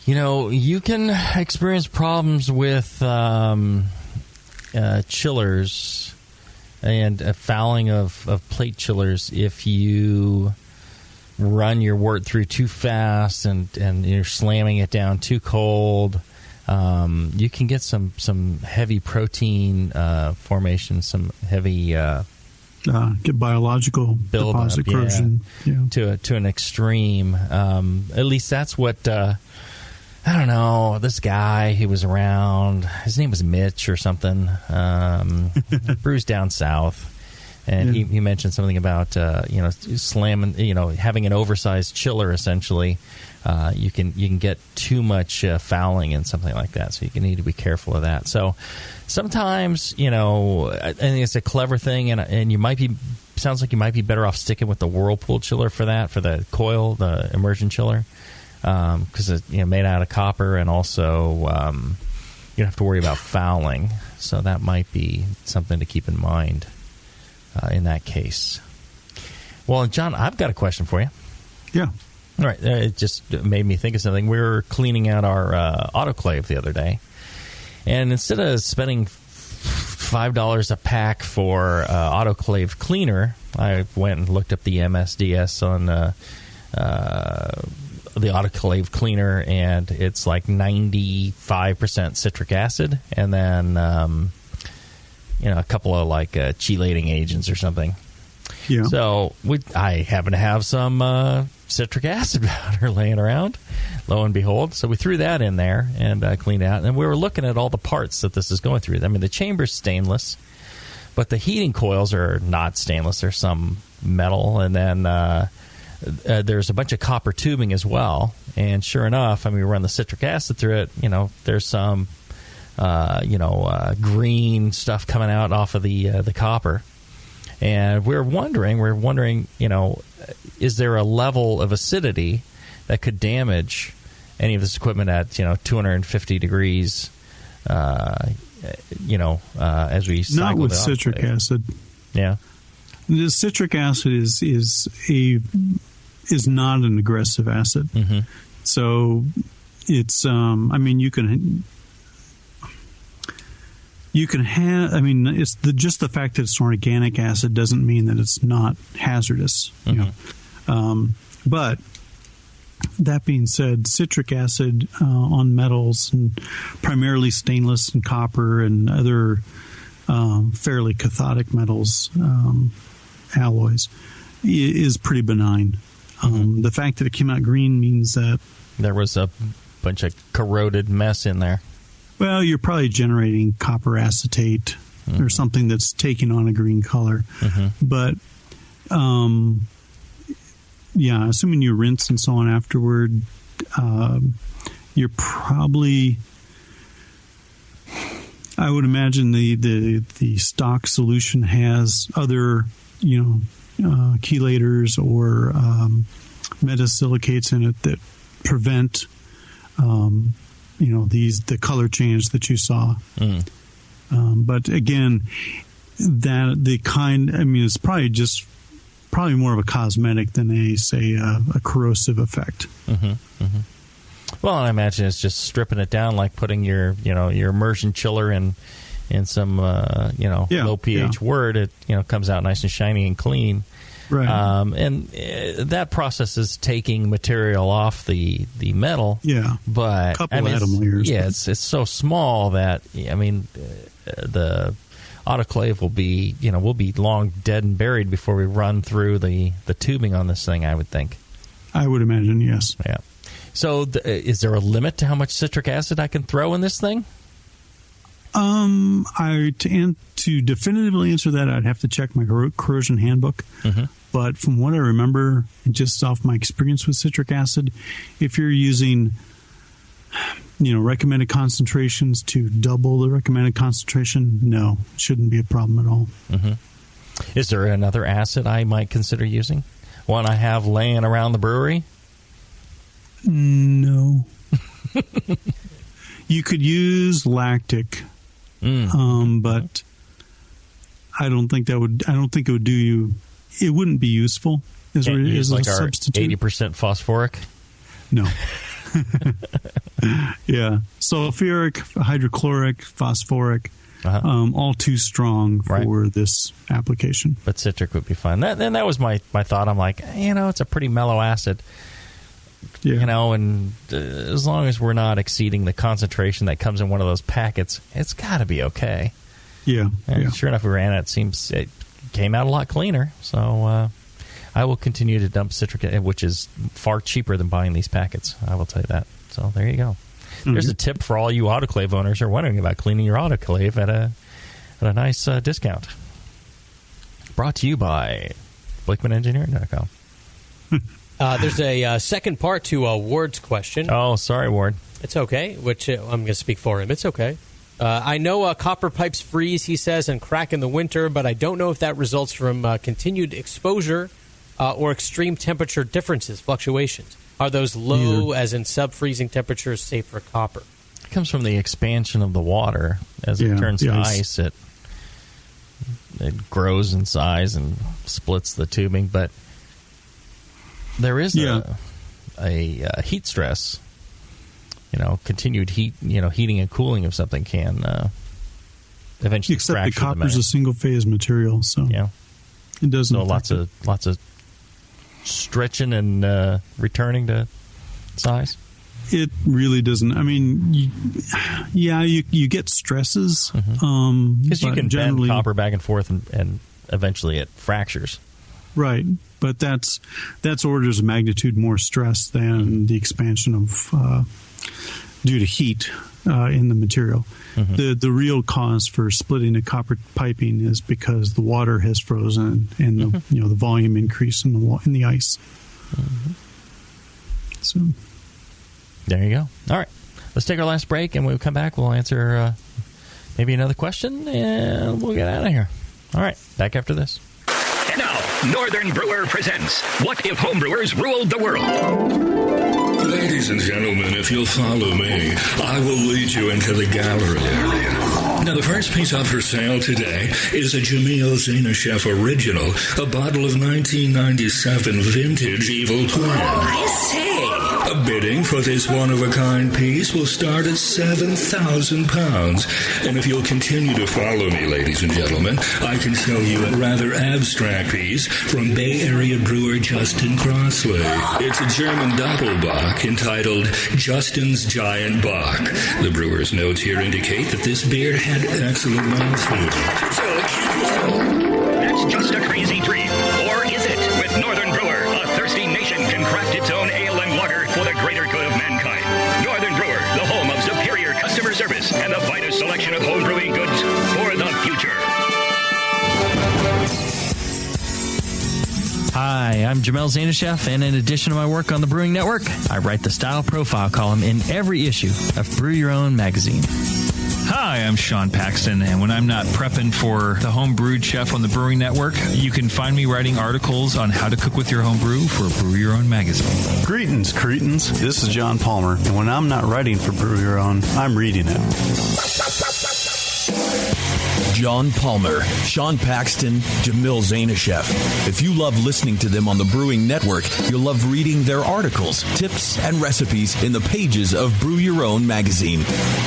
you can experience problems with chillers and fouling of plate chillers if you run your wort through too fast and you're slamming it down too cold. You can get some heavy protein formation, some heavy get biological deposit corrosion to an extreme. At least that's what I don't know. This guy, he was around. His name was Mitch or something. Brews down south. And he mentioned something about slamming, having an oversized chiller. Essentially, you can get too much fouling and something like that. So you need to be careful of that. So sometimes, I think it's a clever thing, and you might be. Sounds like you might be better off sticking with the Whirlpool chiller for that, for the coil, the immersion chiller, because it's made out of copper, and also you don't have to worry about fouling. So that might be something to keep in mind. In that case. Well, John, I've got a question for you. Yeah. All right. It just made me think of something. We were cleaning out our autoclave the other day, and instead of spending $5 a pack for autoclave cleaner, I went and looked up the MSDS on the autoclave cleaner, and it's like 95% citric acid, and then a couple of like chelating agents or something. Yeah. So I happen to have some citric acid powder laying around, lo and behold. So we threw that in there and cleaned out. And we were looking at all the parts that this is going through. I mean, the chamber's stainless, but the heating coils are not stainless. There's some metal, and then there's a bunch of copper tubing as well. And sure enough, we run the citric acid through it. There's some green stuff coming out off of the copper, and we're wondering, is there a level of acidity that could damage any of this equipment at 250 degrees? As we cycle not with citric acid. Yeah, the citric acid is not an aggressive acid, so it's you can have. It's just the fact that it's an organic acid doesn't mean that it's not hazardous. But that being said, citric acid on metals, and primarily stainless and copper and other fairly cathodic metals, alloys, is pretty benign. The fact that it came out green means that there was a bunch of corroded mess in there. Well, you're probably generating copper acetate or something that's taking on a green color. But, assuming you rinse and so on afterward, you're probably, I would imagine the stock solution has other, chelators or metasilicates in it that prevent the color change that you saw. But again, it's probably more of a cosmetic than a corrosive effect. Well, I imagine it's just stripping it down, like putting your immersion chiller in some low pH wort. It comes out nice and shiny and clean. Right. And that process is taking material off the metal. Yeah. But couple atom layers. Yeah, it's so small that the autoclave will be we'll be long dead and buried before we run through the tubing on this thing, I would think. I would imagine, yes. Yeah. So is there a limit to how much citric acid I can throw in this thing? To definitively answer that, I'd have to check my corrosion handbook. But from what I remember, just off my experience with citric acid, if you're using, recommended concentrations to double the recommended concentration, no, it shouldn't be a problem at all. Is there another acid I might consider using? One I have laying around the brewery? No. You could use lactic, but I don't think it would do you. It wouldn't be useful as a substitute. 80% phosphoric? No. Yeah. Sulfuric, hydrochloric, phosphoric, all too strong for this application. But citric would be fine. That was my thought. I'm like, it's a pretty mellow acid. Yeah. And as long as we're not exceeding the concentration that comes in one of those packets, it's got to be okay. Yeah. And sure enough, we ran it. It came out a lot cleaner. So I will continue to dump citric, which is far cheaper than buying these packets. I will tell you that. So there you go. Mm-hmm. There's a tip for all you autoclave owners who are wondering about cleaning your autoclave at a nice discount. Brought to you by BlakemanEngineering.com. There's a second part to Ward's question. Oh, sorry, Ward. It's okay, which I'm going to speak for him. It's okay. I know copper pipes freeze, he says, and crack in the winter, but I don't know if that results from continued exposure or extreme temperature differences, fluctuations. Are those low, as in sub-freezing temperatures, safe for copper? It comes from the expansion of the water. As it turns to ice, it grows in size and splits the tubing. But there is a heat stress. Continued heat, heating and cooling of something can eventually Except fracture the copper's a single-phase material, so it doesn't. So lots of stretching and returning to size. It really doesn't. I mean, you get stresses. Because you can bend copper back and forth, and eventually it fractures. Right, but that's orders of magnitude more stress than the expansion of due to heat in the material. Mm-hmm. The real cause for splitting the copper piping is because the water has frozen and the volume increase in the ice. Mm-hmm. So there you go. All right, let's take our last break, and when we come back, we'll answer maybe another question, and we'll get out of here. All right, back after this. And now, Northern Brewer presents What If Homebrewers Ruled the World? Ladies and gentlemen, if you'll follow me, I will lead you into the gallery area. Now, the first piece up for sale today is a Jamil Zainasheff original, a bottle of 1997 vintage Evil Twin. I say. Bidding for this one-of-a-kind piece will start at £7,000. And if you'll continue to follow me, ladies and gentlemen, I can show you a rather abstract piece from Bay Area brewer Justin Crossley. It's a German Doppelbock entitled Justin's Giant Bock. The brewer's notes here indicate that this beer had excellent mouthfeel. That's just a crazy dream. Or is it? With Northern Brewer, a thirsty nation can craft its own ale and water for the greater good of mankind. Northern Brewer, the home of superior customer service and the finest selection of home brewing goods for the future. Hi, I'm Jamil Zainasheff, and in addition to my work on the Brewing Network, I write the Style Profile column in every issue of Brew Your Own magazine. Hi, I'm Sean Paxton, and when I'm not prepping for the Homebrewed Chef on the Brewing Network, you can find me writing articles on how to cook with your homebrew for Brew Your Own magazine. Greetings, cretins. This is John Palmer, and when I'm not writing for Brew Your Own, I'm reading it. John Palmer, Sean Paxton, Jamil Zainasheff. If you love listening to them on the Brewing Network, you'll love reading their articles, tips, and recipes in the pages of Brew Your Own magazine.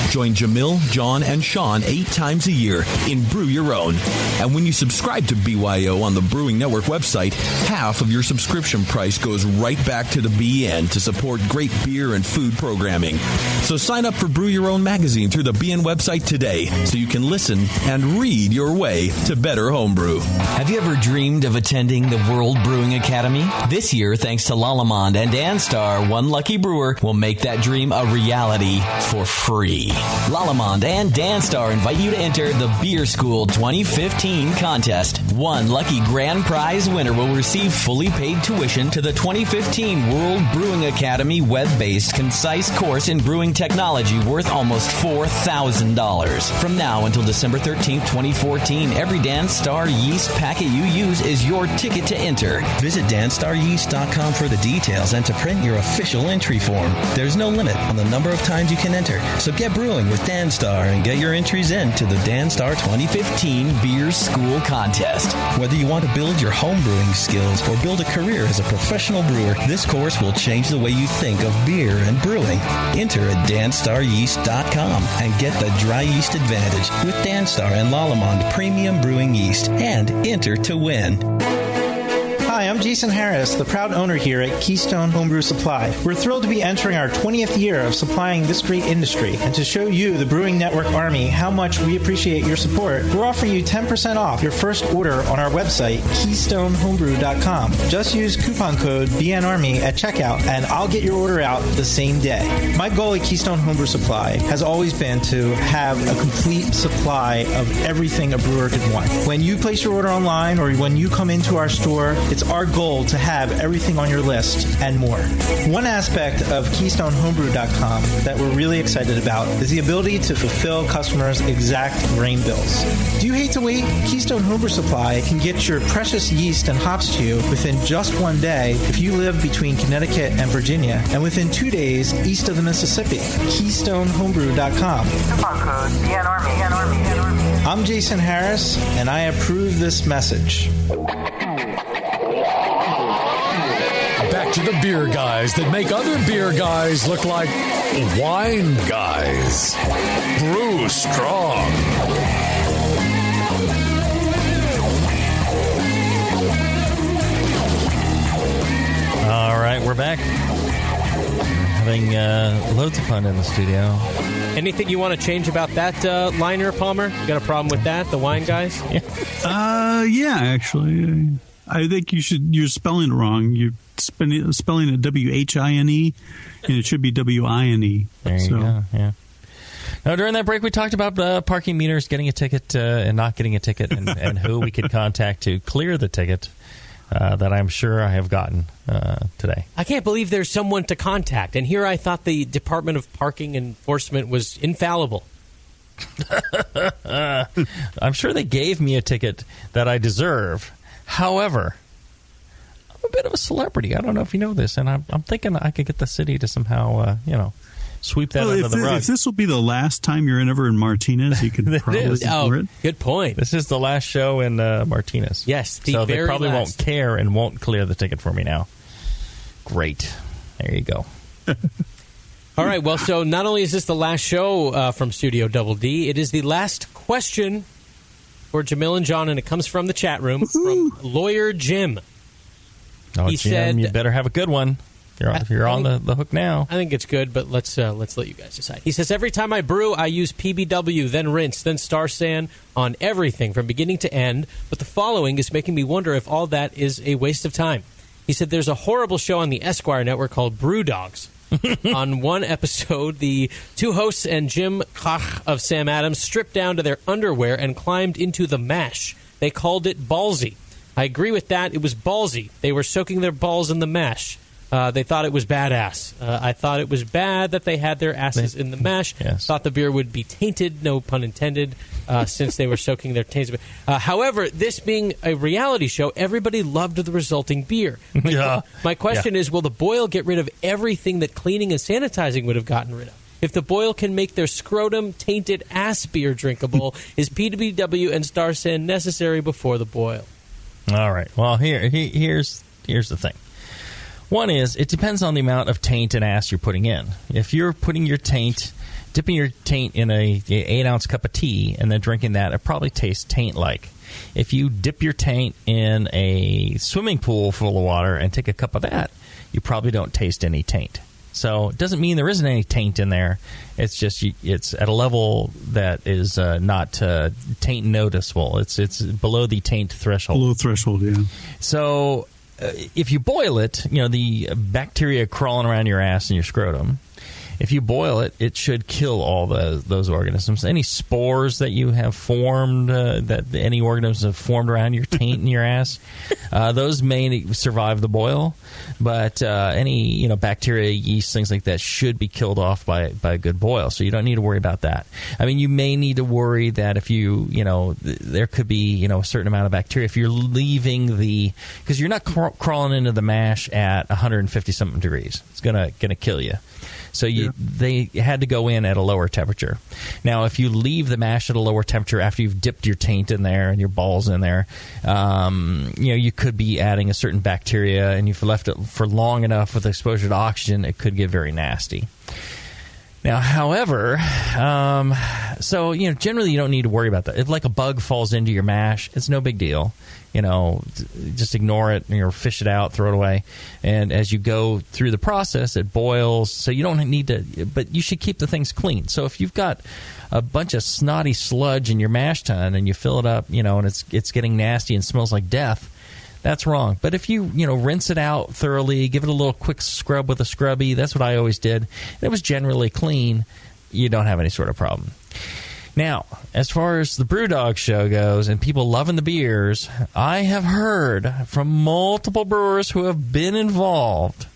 Join Jamil, John, and Sean 8 times a year in Brew Your Own. And when you subscribe to BYO on the Brewing Network website, half of your subscription price goes right back to the BN to support great beer and food programming. So sign up for Brew Your Own magazine through the BN website today so you can listen and read your way to better homebrew. Have you ever dreamed of attending the World Brewing Academy? This year, thanks to Lalamond and Danstar, one lucky brewer will make that dream a reality for free. Lalamond and Danstar invite you to enter the Beer School 2015 contest. One lucky grand prize winner will receive fully paid tuition to the 2015 World Brewing Academy web-based concise course in brewing technology worth almost $4,000. From now until December 13th, 2014, every Danstar yeast packet you use is your ticket to enter. Visit danstaryeast.com for the details and to print your official entry form. There's no limit on the number of times you can enter, so get brewing with Danstar and get your entries in to the Danstar 2015 Beer School Contest. Whether you want to build your home brewing skills or build a career as a professional brewer, this course will change the way you think of beer and brewing. Enter at danstaryeast.com and get the dry yeast advantage with Danstar and Lalamond Premium Brewing Yeast and enter to win. Hi, I'm Jason Harris, the proud owner here at Keystone Homebrew Supply. We're thrilled to be entering our 20th year of supplying this great industry, and to show you, the Brewing Network Army, how much we appreciate your support, we're offering you 10% off your first order on our website, KeystoneHomebrew.com. Just use coupon code BNARMY at checkout, and I'll get your order out the same day. My goal at Keystone Homebrew Supply has always been to have a complete supply of everything a brewer could want. When you place your order online or when you come into our store, it's our goal to have everything on your list and more. One aspect of KeystoneHomebrew.com that we're really excited about is the ability to fulfill customers' exact grain bills. Do you hate to wait? Keystone Homebrew Supply can get your precious yeast and hops to you within just one day if you live between Connecticut and Virginia, and within 2 days east of the Mississippi. KeystoneHomebrew.com. Coupon code BNARMY. I'm Jason Harris, and I approve this message. Back to the beer guys that make other beer guys look like wine guys. Brew Strong. All right, we're back. Having loads of fun in the studio. Anything you want to change about that liner, Palmer? You got a problem with that, the wine guys? Yeah, actually. I think you're spelling it wrong. You're spelling it W-H-I-N-E, and it should be W-I-N-E. There you go, yeah. Now, during that break, we talked about parking meters, getting a ticket and not getting a ticket, and who we could contact to clear the ticket that I'm sure I have gotten today. I can't believe there's someone to contact. And here I thought the Department of Parking Enforcement was infallible. I'm sure they gave me a ticket that I deserve. However, I'm a bit of a celebrity. I don't know if you know this, and I'm thinking I could get the city to somehow, sweep that under the rug. If this will be the last time you're ever in Martinez, you can probably ignore it. Good point. This is the last show in Martinez. Yes, so they probably won't care and won't clear the ticket for me now. Great. There you go. All right, well, so not only is this the last show from Studio Double D, it is the last question for Jamil and John, and it comes from the chat room from Lawyer Jim. Oh, he Jim, said, you better have a good one. You're on the hook now. I think it's good, but let's let you guys decide. He says, every time I brew, I use PBW, then rinse, then Star San on everything from beginning to end, but the following is making me wonder if all that is a waste of time. He said, there's a horrible show on the Esquire network called Brew Dogs. On one episode, the two hosts and Jim Koch of Sam Adams stripped down to their underwear and climbed into the mash. They called it ballsy. I agree with that. It was ballsy. They were soaking their balls in the mash. They thought it was badass. I thought it was bad that they had their asses in the mash. Yes. Thought the beer would be tainted, no pun intended, since they were soaking their taints. However, this being a reality show, everybody loved the resulting beer. My question is, will the boil get rid of everything that cleaning and sanitizing would have gotten rid of? If the boil can make their scrotum-tainted ass beer drinkable, is PBW and Star San necessary before the boil? All right. Well, here's the thing. One is, it depends on the amount of taint and ass you're putting in. If you're putting your taint, dipping your taint in a 8-ounce cup of tea and then drinking that, it probably tastes taint-like. If you dip your taint in a swimming pool full of water and take a cup of that, you probably don't taste any taint. So it doesn't mean there isn't any taint in there. It's just it's at a level that is not taint noticeable. It's below the taint threshold. Below threshold, yeah. So if you boil it, the bacteria crawling around your ass and your scrotum, if you boil it, it should kill all those organisms. Any spores that you have formed, that any organisms have formed around your taint and your ass, those may survive the boil. But any bacteria, yeast, things like that should be killed off by a good boil. So you don't need to worry about that. I mean, you may need to worry that if there could be a certain amount of bacteria if you're leaving because you're not crawling into the mash at 150 something degrees. It's gonna kill you. So they had to go in at a lower temperature. Now, if you leave the mash at a lower temperature after you've dipped your taint in there and your balls in there, you could be adding a certain bacteria, and you've left it for long enough with exposure to oxygen, it could get very nasty. Now, however, so, generally you don't need to worry about that. If like a bug falls into your mash, it's no big deal. Just ignore it, fish it out, throw it away. And as you go through the process, it boils. So you don't need to, but you should keep the things clean. So if you've got a bunch of snotty sludge in your mash tun and you fill it up, and it's getting nasty and smells like death, that's wrong. But if you, rinse it out thoroughly, give it a little quick scrub with a scrubby, that's what I always did, and it was generally clean, you don't have any sort of problem. Now, as far as the BrewDog show goes and people loving the beers, I have heard from multiple brewers who have been involved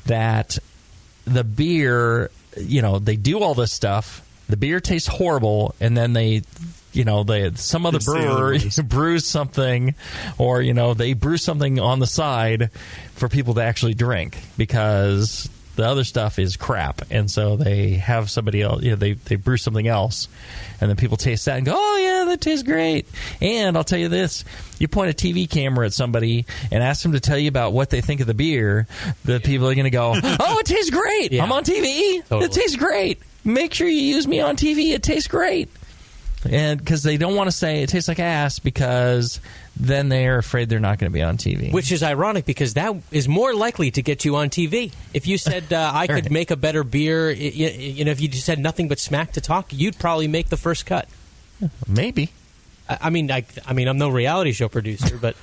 that the beer, they do all this stuff, the beer tastes horrible, and then some other brewer brews something, or they brew something on the side for people to actually drink because the other stuff is crap, and so they have somebody else. They brew something else, and then people taste that and go, "Oh yeah, that tastes great." And I'll tell you this: you point a TV camera at somebody and ask them to tell you about what they think of the beer, the people are going to go, "Oh, it tastes great! Yeah. I'm on TV. Totally. It tastes great. Make sure you use me on TV. It tastes great." And because they don't want to say it tastes like ass, because then they're afraid they're not going to be on TV. Which is ironic, because that is more likely to get you on TV. If you said, I could make a better beer, if you just had nothing but smack to talk, you'd probably make the first cut. Maybe. I'm no reality show producer, but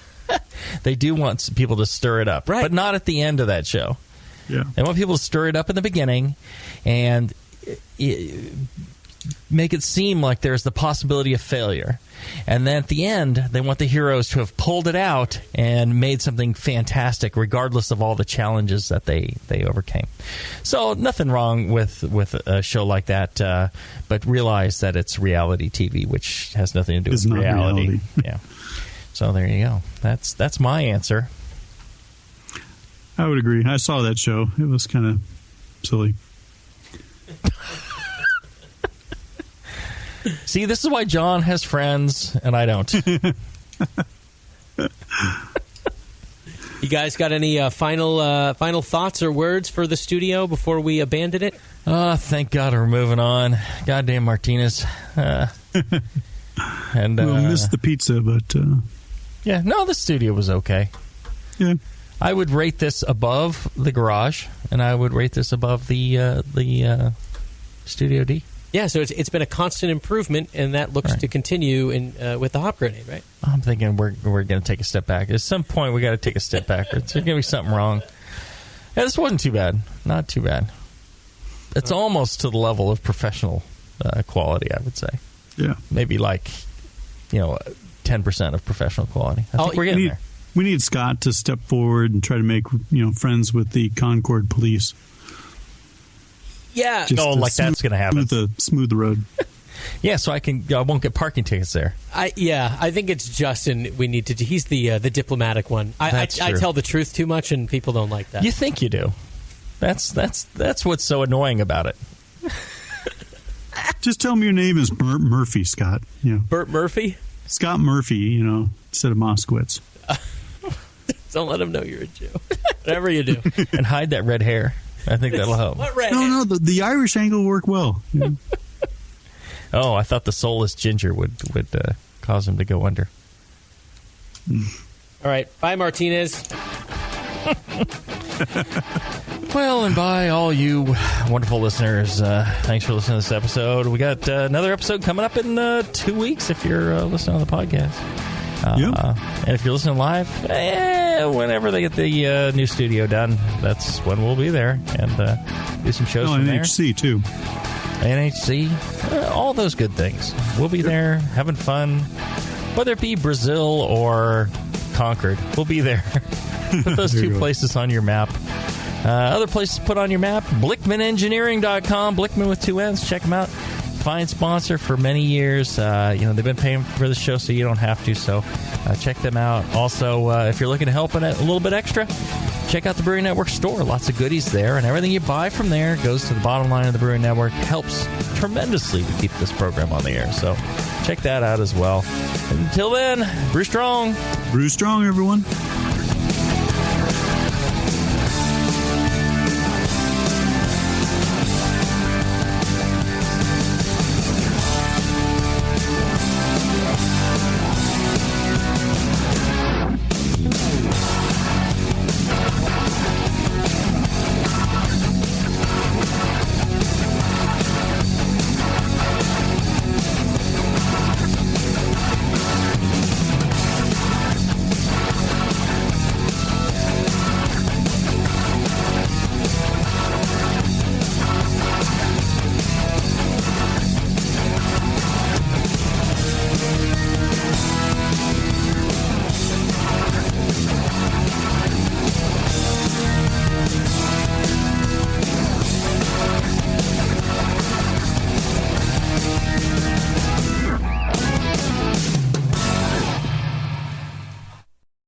they do want people to stir it up, right? But not at the end of that show. Yeah, they want people to stir it up in the beginning and make it seem like there's the possibility of failure. And then at the end, they want the heroes to have pulled it out and made something fantastic, regardless of all the challenges that they overcame. So nothing wrong with a show like that, but realize that it's reality TV, which has nothing to do with reality. Yeah. So there you go. That's my answer. I would agree. I saw that show. It was kind of silly. See, this is why John has friends and I don't. You guys got any final thoughts or words for the studio before we abandon it? Thank God we're moving on. Goddamn Martinez. And we'll miss the pizza, but yeah, no, the studio was okay. Yeah, I would rate this above the garage, and I would rate this above the Studio D. Yeah, so it's been a constant improvement, and that looks to continue with the Hop Grenade, right? I'm thinking we're going to take a step back. At some point, we got to take a step backwards. There's going to be something wrong. Yeah, this wasn't too bad. Not too bad. It's almost to the level of professional quality, I would say. Yeah. Maybe 10% of professional quality. I think we're getting there. We need Scott to step forward and try to make friends with the Concord police. Yeah, that's going to happen. Smooth the road. Yeah, so I won't get parking tickets there. I think it's Justin. We need to. He's the diplomatic one. I tell the truth too much, and people don't like that. You think you do? That's what's so annoying about it. Just tell me your name is Burt Murphy, Scott. Burt Murphy. Scott Murphy. Instead of Moskowitz. Don't let him know you're a Jew. Whatever you do, and hide that red hair. I think that'll help. No, the Irish angle worked well. Yeah. Oh, I thought the soulless ginger would cause him to go under. All right. Bye, Martinez. Well, and bye, all you wonderful listeners. Thanks for listening to this episode. We got another episode coming up in 2 weeks if you're listening on the podcast. And if you're listening live, whenever they get the new studio done, that's when we'll be there and do some shows from there. NHC, too. NHC, all those good things. We'll be there having fun, whether it be Brazil or Concord. We'll be there. Put those two places on your map. Other places to put on your map, BlickmanEngineering.com, Blickman with 2 N's. Check them out. Fine sponsor for many years. They've been paying for the show, so you don't have to. So check them out. Also, if you're looking to help in it a little bit extra, check out the Brewing Network store. Lots of goodies there, and everything you buy from there goes to the bottom line of the Brewing Network. Helps tremendously to keep this program on the air. So check that out as well. Until then, brew strong. Brew strong, everyone.